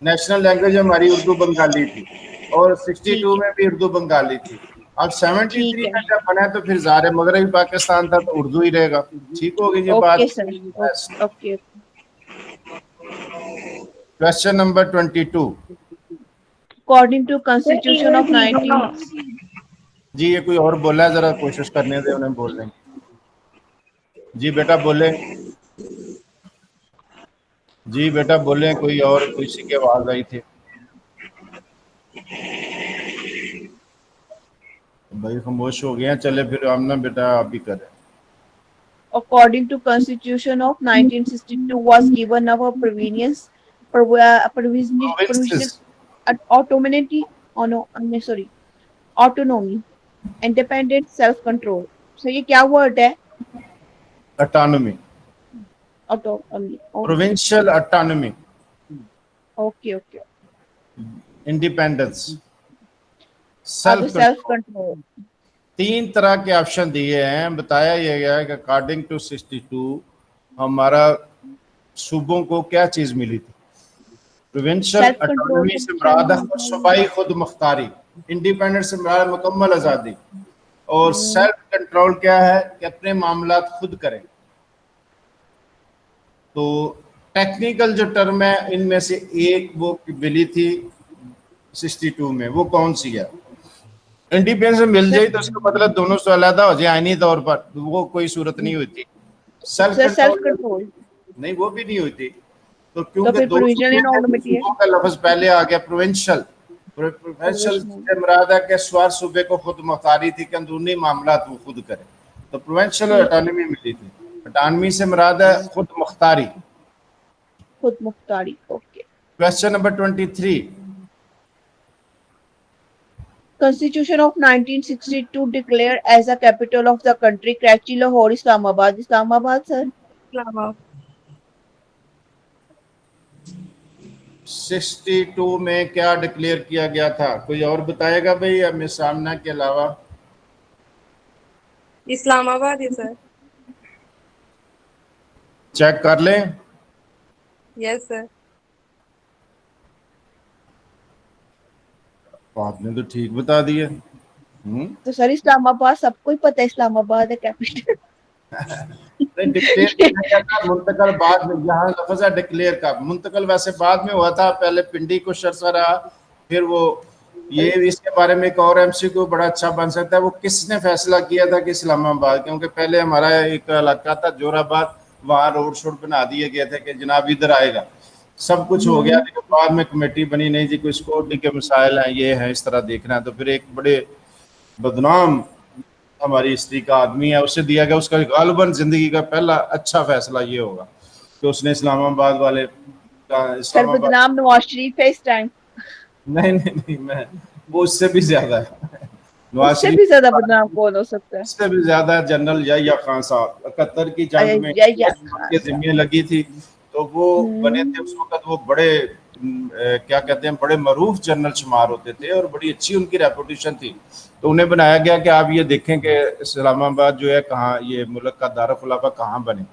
नेशनल लैंग्वेज हमारी उर्दू बंगाली थी, और 62 में भी उर्दू बंगाली थी। अब 73 में जब बना तो फिर ज़ाहिर है मगरबी पाकिस्तान था, तो उर्दू ही रहेगा। ठीक होगी ये बात। Okay. Question number 22। According to constitution of 19 जी, ये कोई और बोला है, जरा कोशिश करने दे उन्हें बोलने। जी बेटा बोले, जी बेटा बोले, कोई और किसी की आवाज आई थी? भाई खामोश हो गए। चले फिर हम ना बेटा आप भी करें। According to Constitution of 1962 was given our provisions autonomy, independent self-control. So ये क्या word है? Autonomy, Autonomy. provincial autonomy, Okay. independence, self control. तीन तरह के ऑप्शन दिए हैं। बताया यह गया है कि अकॉर्डिंग टू 62 हमारा सूबों को क्या चीज मिली थी? प्रोविंशियल ऑटोनॉमी से मुराद है सूबाई खुद मुख्तारी, इंडिपेंडेंस से मुराद मुकम्मल आज़ादी, और सेल्फ कंट्रोल क्या है कि अपने मामलात खुद करें। तो टेक्निकल जो टर्म है, इनमें से एक वो मिली थी 62 में, वो कौन सी है? इंडिपेंडेंस मिल जाए तो इसका मतलब दोनों से अलग हो जाए आईनी तौर पर, वो कोई सूरत नहीं होती। सेल्फ कंट्रोल नहीं, वो भी नहीं होती। तो क्योंकि दो सूबों का लफ्ज पहले आ गया, प्रोविंशियल से मुराद है कि स्वार सूबे को खुद मुख्तारी थी कि अंदरूनी मामला वो खुद करे, तो प्रोविंशियल ऑटोनॉमी मिली थी। ऑटोनॉमी से मुराद है खुद मुख्तारी। Okay. Question number 23। Constitution of 1962 declared as a capital of the country Karachi, Lahore, Islamabad. Islamabad, sir. Islamabad. 62 में क्या डिक्लेयर किया गया था? कोई और बताएगा भाई अब सामना के अलावा? इस्लामाबाद है सर। चेक कर लें। Yes sir. आपने तो ठीक बता दिया। तो सर इस्लामाबाद सबको ही पता है, इस्लामाबाद है कैपिटल। डिक्लेयर मुंतकल बाद में, यहाँ लफ्ज़ है डिक्लेयर का, मुंतकल वैसे बाद में हुआ था, पहले पिंडी को शर्सा रहा, फिर वो ये इसके बारे में एक और एमसीक्यू बड़ा अच्छा बन सकता है। वो किसने फैसला किया था कि इस्लामाबाद? क्योंकि पहले हमारा एक इलाका था जोराबाद, वहाँ रोड शोड बना दिए गए थे कि जनाब इधर आएगा, सब कुछ हो गया, लेकिन बाद में कमेटी बनी नहीं जी, कोई सिक्योरिटी के मसाइल हैं, ये है, इस तरह देखना है। तो फिर एक बड़े बदनाम हमारी हिस्ट्री का आदमी है, उसे दिया गया, उसका गालिबन जिंदगी का पहला अच्छा फैसला ये होगा कि उसने इस्लामाबाद वाले का बदनाम नवाज शरीफ है इस टाइम। नहीं, मैं वो उससे भी ज्यादा है। नवाज शरीफ भी ज्यादा बदनाम कौन हो सकता है? उससे भी ज्यादा जनरल याह्या खान साहब, कतर की जंग में जिम्मे लगी थी, तो वो बने थे उस वक्त। वो बड़े क्या कहते हैं, बड़े मरूफ जनरल शुमार होते थे और बड़ी अच्छी उनकी रेपुटेशन थी। तो उन्हें बनाया गया कि आप ये देखें कि इस्लामाबाद जो है कहाँ, ये मुल्क का दारुल-खुलाफा कहाँ बने।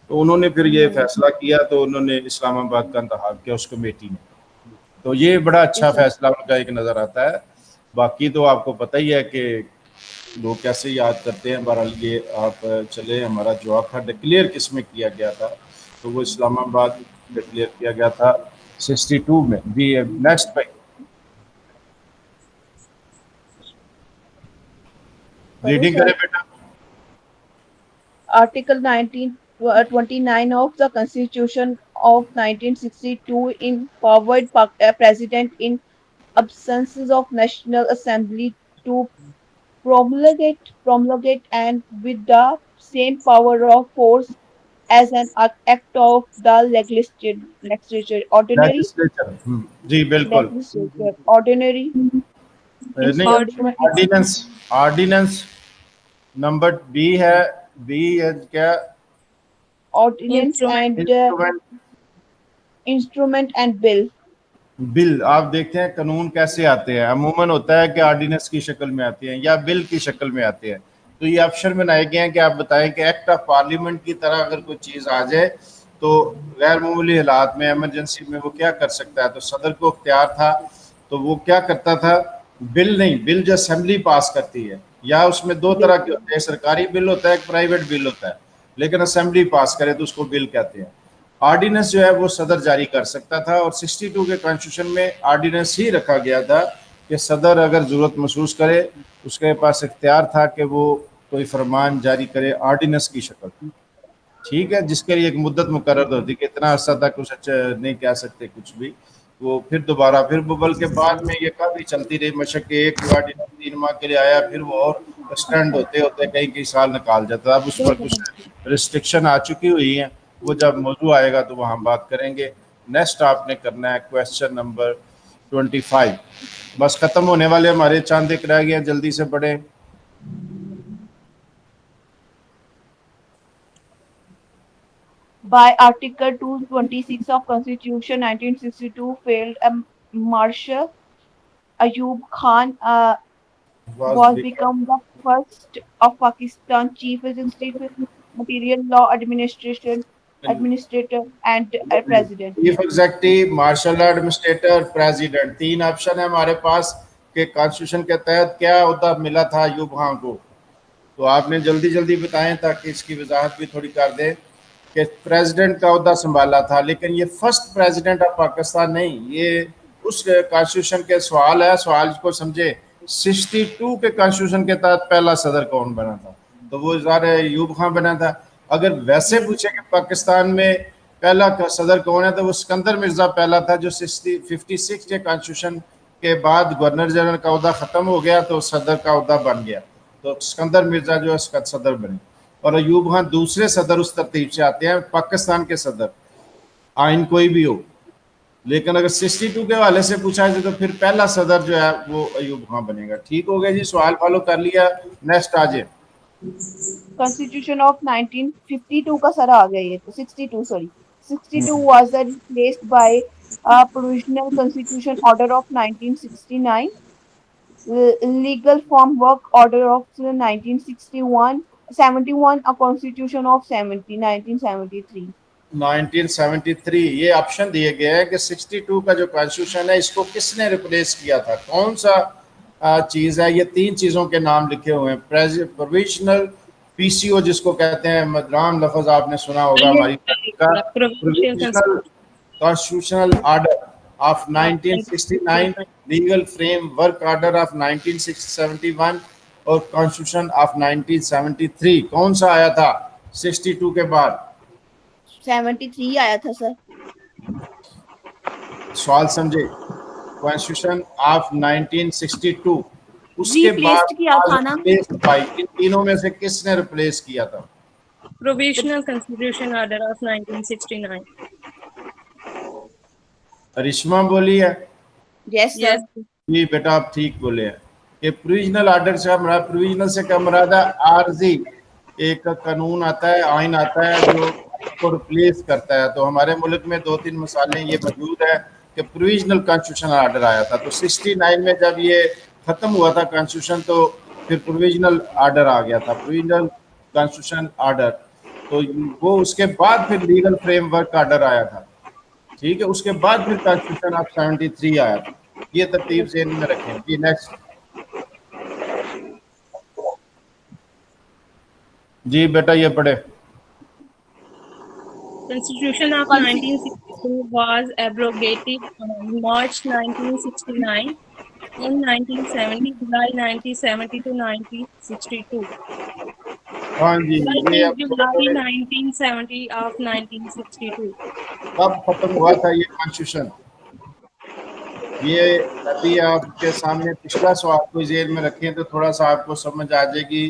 तो उन्होंने फिर ये फैसला किया, तो उन्होंने इस्लामाबाद का इंतखाब किया उस कमेटी ने। तो ये बड़ा अच्छा फैसला उनका एक नज़र आता है। बाकी तो आपको पता ही है कि लोग कैसे याद करते हैं। बहरहाल ये आप चले, हमारा जवाब था डिक्लेयर किस में किया गया था, तो वो इस्लामाबाद डिक्लेयर किया गया था 62 में। भी नेक्स्ट भाई, रीडिंग करें बेटा। Article 29 of the Constitution of 1962 empowered President in absences of National Assembly to promulgate and with the same power of force as an act of the legislature, जी बिल्कुल। ordinary नहीं, instrument, ordinance, ordinance number B है, B है क्या, ordinance and instrument, instrument and bill. Bill. आप देखते हैं कानून कैसे आते हैं, अमूमन होता है कि ऑर्डिनेंस की शक्ल में आते हैं या बिल की शक्ल में आते हैं। तो ये ऑप्शन बनाए गए हैं कि आप बताएं कि एक्ट ऑफ पार्लियामेंट की तरह अगर कोई चीज आ जाए तो गैर मामूली हालात में, इमरजेंसी में वो क्या कर सकता है। तो सदर को इख्तियार था, तो वो क्या करता था, बिल नहीं, बिल जो असेंबली पास करती है, या उसमें दो तरह के होते हैं, सरकारी बिल होता है, एक प्राइवेट बिल होता है, लेकिन असेंबली पास करे तो उसको बिल कहते हैं। ऑर्डिनेंस जो है वो सदर जारी कर सकता था, और 62 के कॉन्स्टिट्यूशन में ऑर्डिनेंस ही रखा गया था कि सदर अगर जरूरत महसूस करे, उसके पास इख्तियार था कि वो कोई फरमान जारी करे ऑर्डिनेंस की शक्ल, ठीक है, जिसके लिए एक मुद्दत मुकर्रर होती कि इतना अर्सा तक कुछ नहीं कह सकते कुछ भी। वो फिर दोबारा फिर बबल के बाद में ये काफ़ी चलती रही मशक के एक ऑर्डिनेंस 3 माह के लिए आया, फिर वो और एक्सटेंड होते होते कई कई साल निकाल जाता। अब उस पर कुछ रिस्ट्रिक्शन आ चुकी हुई हैं, वो जब मौजू आएगा तो वहाँ बात करेंगे। नेक्स्ट आपने करना है क्वेश्चन नंबर 25। बस खत्म होने वाले, हमारे चांद एक रह गए, जल्दी से पढ़े। By Article 226 of Constitution 1962, failed Marshal Ayub Khan was become the first of Pakistan Chief Executive, Material Law Administrator and President. Chief executive, martial law administrator, president, 3 option है हमारे पास कि कॉन्स्टिट्यूशन के तहत क्या ओहदा मिला था अयूब खान को। तो आपने जल्दी जल्दी बताएं ताकि इसकी वजाहत भी थोड़ी कर दें कि प्रेसिडेंट का ओहदा संभाला था, लेकिन ये फर्स्ट प्रेसिडेंट ऑफ पाकिस्तान नहीं, ये उस कॉन्स्टिट्यूशन के सवाल है, सवाल को समझे। 62 के कॉन्स्टिट्यूशन के तहत पहला सदर कौन बना था, तो वो ज़ाहिर है अयूब खान बना था। अगर वैसे पूछे कि पाकिस्तान में पहला सदर कौन है, तो वो सिकंदर मिर्जा पहला था, जो 56 के कॉन्स्टिट्यूशन के बाद गवर्नर जनरल का ओहदा ख़त्म हो गया तो सदर का ओहदा बन गया, तो सिकंदर मिर्जा जो है उसका सदर बने। और अयूब खान दूसरे सदर उस तरतीब से आते हैं, पाकिस्तान के सदर आइन कोई भी हो, लेकिन अगर 62 के हवाले से पूछा जाए तो फिर पहला सदर जो है वो अयूब खान बनेगा। ठीक हो गया जी, सवाल फॉलो कर लिया। नेक्स्ट आ जाए। Constitution of 1952 का सर आ गया, ये तो 62 sorry 62 was replaced by a provisional constitution order of 1969, legal form work order of 1971, a constitution of 1973. 1973 ये ऑप्शन दिए गए हैं कि 62 का जो कॉन्स्टिट्यूशन है इसको किसने रिप्लेस किया था, कौन सा चीज़ है। ये 3 चीज़ों के नाम लिखे हुए हैं, प्रोविजनल पीसीओ जिसको कहते हैं, मदराम लफ्ज आपने सुना होगा हमारी का, provisional constitutional order of 1969, legal framework order of 1971 और कॉन्स्टिट्यूशन ऑफ 1973। कौन सा आया था 62 के बाद? 73 आया था सर। सवाल समझे, कॉन्स्टिट्यूशन ऑफ 1962 उसके बाद किया था ना, इन तीनों में से किसने रिप्लेस किया था? Provisional constitution order of 1969। Rishma बोली है। Yes sir. जी बेटा आप ठीक बोले हैं कि प्रोविजनल ऑर्डर से हमारा, प्रोविजनल से क्या मुराद है, आर्जी एक कानून आता है, आइन आता है जो को रिप्लेस करता है। तो हमारे मुल्क में 2-3 मिसालें ये मौजूद है कि प्रोविजनल कॉन्स्टिट्यूशन ऑर्डर आया था। तो 69 में जब ये खत्म हुआ था कॉन्स्टिट्यूशन, तो फिर प्रोविजनल ऑर्डर आ गया था, प्रोविजनल कॉन्स्टिट्यूशन ऑर्डर। तो वो उसके बाद फिर लीगल फ्रेमवर्क ऑर्डर आया था, ठीक है, उसके बाद फिर कॉन्स्टिट्यूशन ऑफ 73 आया था। ये तरतीब से इनमें रखें जी। नेक्स्ट जी बेटा ये पढ़े। Constitution of 1962 was abrogated on March 1969 in 1970, July 1970 to 1962. हाँ जी, ये अब July 1970 of 1962. कब खत्म हुआ था ये कॉन्स्टिट्यूशन? ये अभी आपके सामने पिछला सवाल को जेल में रखें तो थोड़ा सा आपको समझ आ जाएगी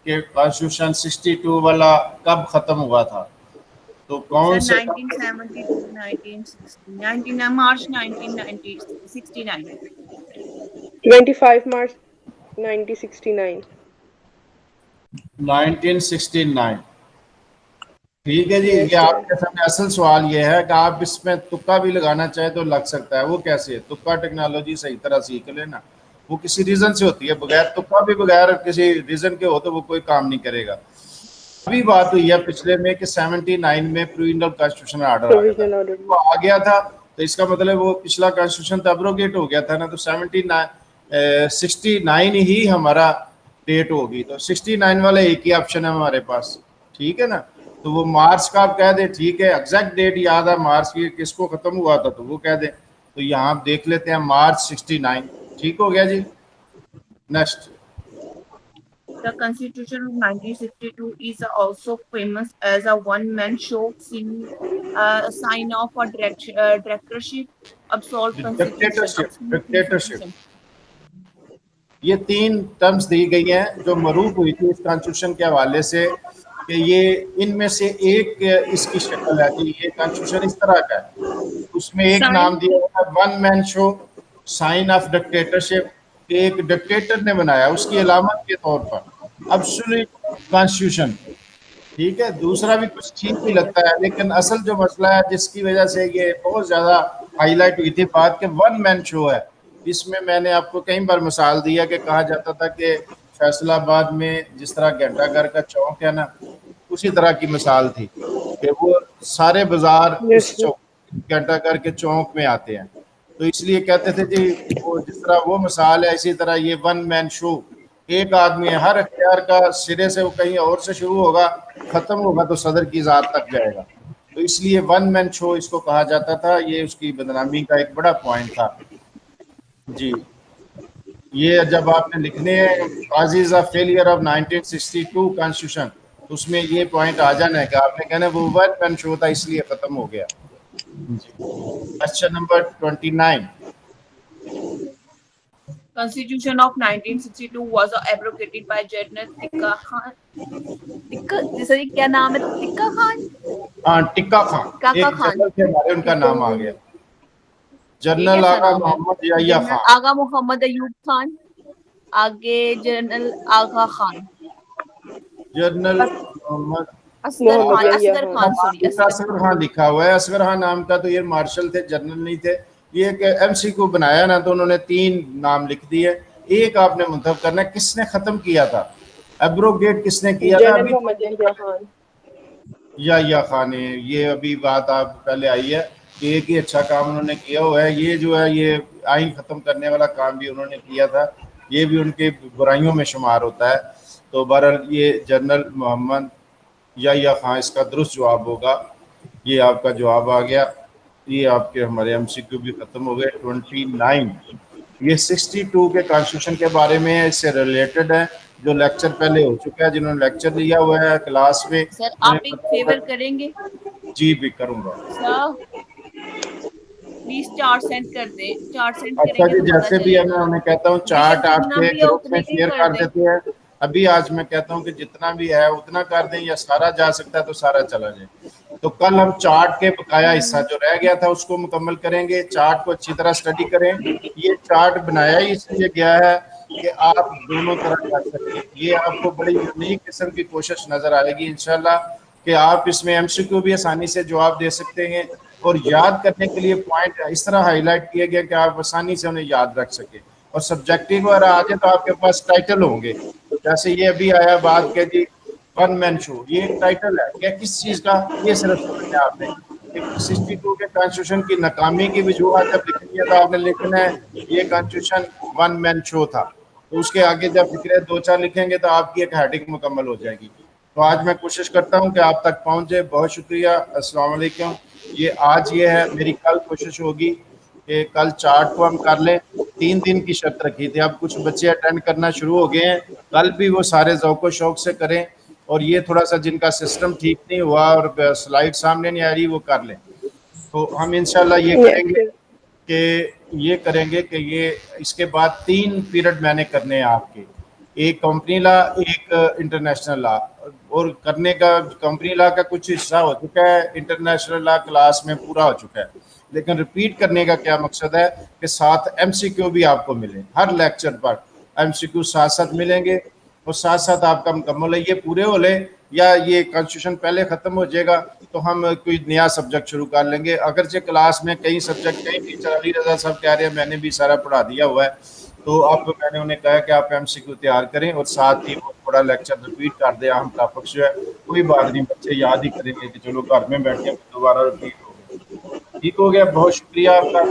कि कॉन्स्टिट्यूशन 62 वाला कब खत्म हुआ था। तो कौन Sir, से 1970 to 1960, 19 March 1969. 25 March 1969। 1969। ठीक है जी। Yes, ये sir. आपके सामने असल सवाल ये है कि आप इसमें तुक्का भी लगाना चाहे तो लग सकता है। वो कैसे? तुक्का टेक्नोलॉजी सही तरह सीख लेना, वो किसी रीजन से होती है। बगैर तुक्का भी बगैर किसी रीजन के हो तो वो कोई काम नहीं करेगा। अभी बात हुई है पिछले में कि 79 में प्रोविजनल कॉन्स्टिट्यूशन ऑर्डर आ गया Provisional था। order। वो आ गया था तो इसका मतलब वो पिछला कॉन्स्टिट्यूशन तो एब्रोगेट हो गया था ना, तो 69 ही हमारा डेट होगी। तो 69 वाला एक ही ऑप्शन है हमारे पास, ठीक है ना। तो वो मार्च का आप कह दे, ठीक है, एग्जैक्ट डेट याद है मार्च की किसको खत्म हुआ था तो वो कह दे। तो यहाँ आप देख लेते हैं मार्च 69, ठीक हो गया जी। Next. The Constitution of 1962 is also famous as a one-man show, sign off for directorship, absolute constitution. Dictatorship, ये 3 टर्म्स दी गई हैं जो मरूफ हुई थी इस कॉन्स्टिट्यूशन के हवाले से कि ये इनमें से एक इसकी शक्ल है कि ये कॉन्स्टिट्यूशन इस तरह का है। उसमें एक Sign- नाम दिया हुआ है one man show, sign of dictatorship, एक डिक्टेटर ने बनाया उसकी अलामत के तौर पर एब्सोल्यूट कॉन्स्टिट्यूशन, ठीक है। दूसरा भी कुछ ठीक भी लगता है, लेकिन असल जो मसला है जिसकी वजह से ये बहुत ज्यादा हाईलाइट हुई थी बात के वन मैन शो है। इसमें मैंने आपको कई बार मिसाल दिया कि कहा जाता था कि फैसलाबाद में जिस तरह घंटाघर का चौक है ना, उसी तरह की मिसाल थी कि वो सारे बाजार Yes, sir। घंटाघर के चौक में आते हैं। तो इसलिए कहते थे जी वो जिस तरह वो मिसाल है इसी तरह ये वन मैन शो, एक आदमी है, हर अख्तियार का सिरे से वो कहीं और से शुरू होगा, खत्म होगा तो सदर की ज़ात तक जाएगा। तो इसलिए वन मैन शो इसको कहा जाता था। ये उसकी बदनामी का एक बड़ा पॉइंट था जी। ये जब आपने लिखने हैं काजीज ऑफ फेलियर ऑफ 1962 कॉन्स्टिट्यूशन, तो उसमें ये पॉइंट आ जाना है कि आपने कहना वो वन मैन शो था इसलिए खत्म हो गया जी। Question number 29। Constitution of 1962 was abrogated by General Tika Khan. जैसे क्या नाम है? टिक्का खान। हाँ, टिक्का खान, काका एक खान। जनरल थे हमारे, उनका नाम आ गया, जनरल ठीक है, आगा सर। मोहम्मद याहिया जनरल खान। आगा मोहम्मद अयूब खान, आगे जनरल आगा खान, जनरल मोहम्मद असगर मोहम्मद खान, याहिया असगर खान। खान, सॉरी, असगर खान लिखा हुआ है। असगर खान नाम का तो ये मार्शल थे, जनरल नहीं थे। ये एक एमसी को बनाया ना तो उन्होंने 3 नाम लिख दिए। एक आपने मुंतखब करना है किसने खत्म किया था, एब्रोगेट किसने किया था। जनरल अभी मोहम्मद याहिया खान। याहिया खान ने, ये अभी बात आप पहले आई है कि एक ही अच्छा काम उन्होंने किया हुआ है। ये जो है ये आइन खत्म करने वाला काम भी उन्होंने किया था, ये भी उनके बुराइयों में शुमार होता है। तो बहरहाल ये जनरल मोहम्मद याहिया खान इसका दुरुस्त जवाब होगा। ये आपका जवाब आ गया। ये आपके हमारे एमसीक्यू भी खत्म हो गए। 29 ये 62 के कॉन्स्टिट्यूशन के बारे में है, इससे रिलेटेड है, जो लेक्चर पहले हो चुका है। जिन्होंने लेक्चर लिया हुआ है क्लास में, सर आप एक फेवर करेंगे जी भी करूंगा। सर, प्लीज चार्ट सेंड कर दें, चार्ट सेंड अच्छा करेंगे जी, तो पता जैसे भी है चलेगा। मैं उन्हें कहता हूँ चार्ट जितना आपके भी है ग्रुप उतने में के शेयर कर कर दें। देते हैं। अभी आज मैं कहता हूँ कि जितना भी है उतना कर दें, या सारा जा सकता है तो सारा चला जाए। तो कल हम चार्ट के बकाया हिस्सा जो रह गया था उसको मुकम्मल करेंगे। चार्ट को अच्छी तरह स्टडी करें। ये चार्ट बनाया ही इसलिए गया है कि आप दोनों तरह कर सकें। ये आपको बड़ी यूनिक किस्म की कोशिश नजर आएगी इंशाल्लाह कि आप इसमें एमसीक्यू भी आसानी से जवाब दे सकते हैं, और याद करने के लिए पॉइंट इस तरह हाईलाइट किए गए कि आप आसानी से उन्हें याद रख सकें। और सब्जेक्टिव वगैरह आगे तो आपके पास टाइटल होंगे, जैसे ये अभी आया बात के जी वन मैन शो, ये एक टाइटल है क्या किस चीज का, ये सिर्फ समझना है आपने। 62 के कॉन्स्टिट्यूशन की नाकामी की वजूहत जब लिखनी है तो आपने लिखना है ये कॉन्स्टिट्यूशन वन मैन शो था। तो उसके आगे जब फिक्रे 2-4 लिखेंगे तो आपकी एक हेडिंग मुकम्मल हो जाएगी। तो आज मैं कोशिश करता हूं कि आप तक पहुंचे। बहुत शुक्रिया, अस्सलाम वालेकुम। ये है मेरी कल कोशिश होगी कि कल चार्ट को हम कर लें। 3 दिन की शर्त रखी थी, अब कुछ बच्चे अटेंड करना शुरू हो गए हैं, कल भी वो सारे ज़ौक़ शौक से करें। और ये थोड़ा सा जिनका सिस्टम ठीक नहीं हुआ और स्लाइड सामने नहीं आ रही वो कर लें। तो हम इंशाल्लाह ये करेंगे कि ये इसके बाद 3 पीरियड मैंने करने हैं आपके, एक कंपनी लॉ, एक इंटरनेशनल लॉ। और करने का कंपनी लॉ का कुछ हिस्सा हो चुका है, इंटरनेशनल लॉ क्लास में पूरा हो चुका है, लेकिन रिपीट करने का क्या मकसद है कि साथ MCQ भी आपको मिले। हर लेक्चर पर MCQ साथ साथ मिलेंगे और साथ साथ आपका मुकम्मल है। ये पूरे हो ले या ये कॉन्स्टिट्यूशन पहले ख़त्म हो जाएगा तो हम कोई नया सब्जेक्ट शुरू कर लेंगे। अगरचे क्लास में कई सब्जेक्ट, कई टीचर अली रजा साहब कह रहे हैं मैंने भी सारा पढ़ा दिया हुआ है, तो अब मैंने उन्हें कहा कि आप MCQ तैयार करें और साथ ही वो थोड़ा लेक्चर रिपीट कर दें। हम टॉपिक जो है कोई बात नहीं, बच्चे याद ही करेंगे कि चलो घर में बैठ के दोबारा रिपीट हो गया। ठीक हो गया, बहुत शुक्रिया आपका।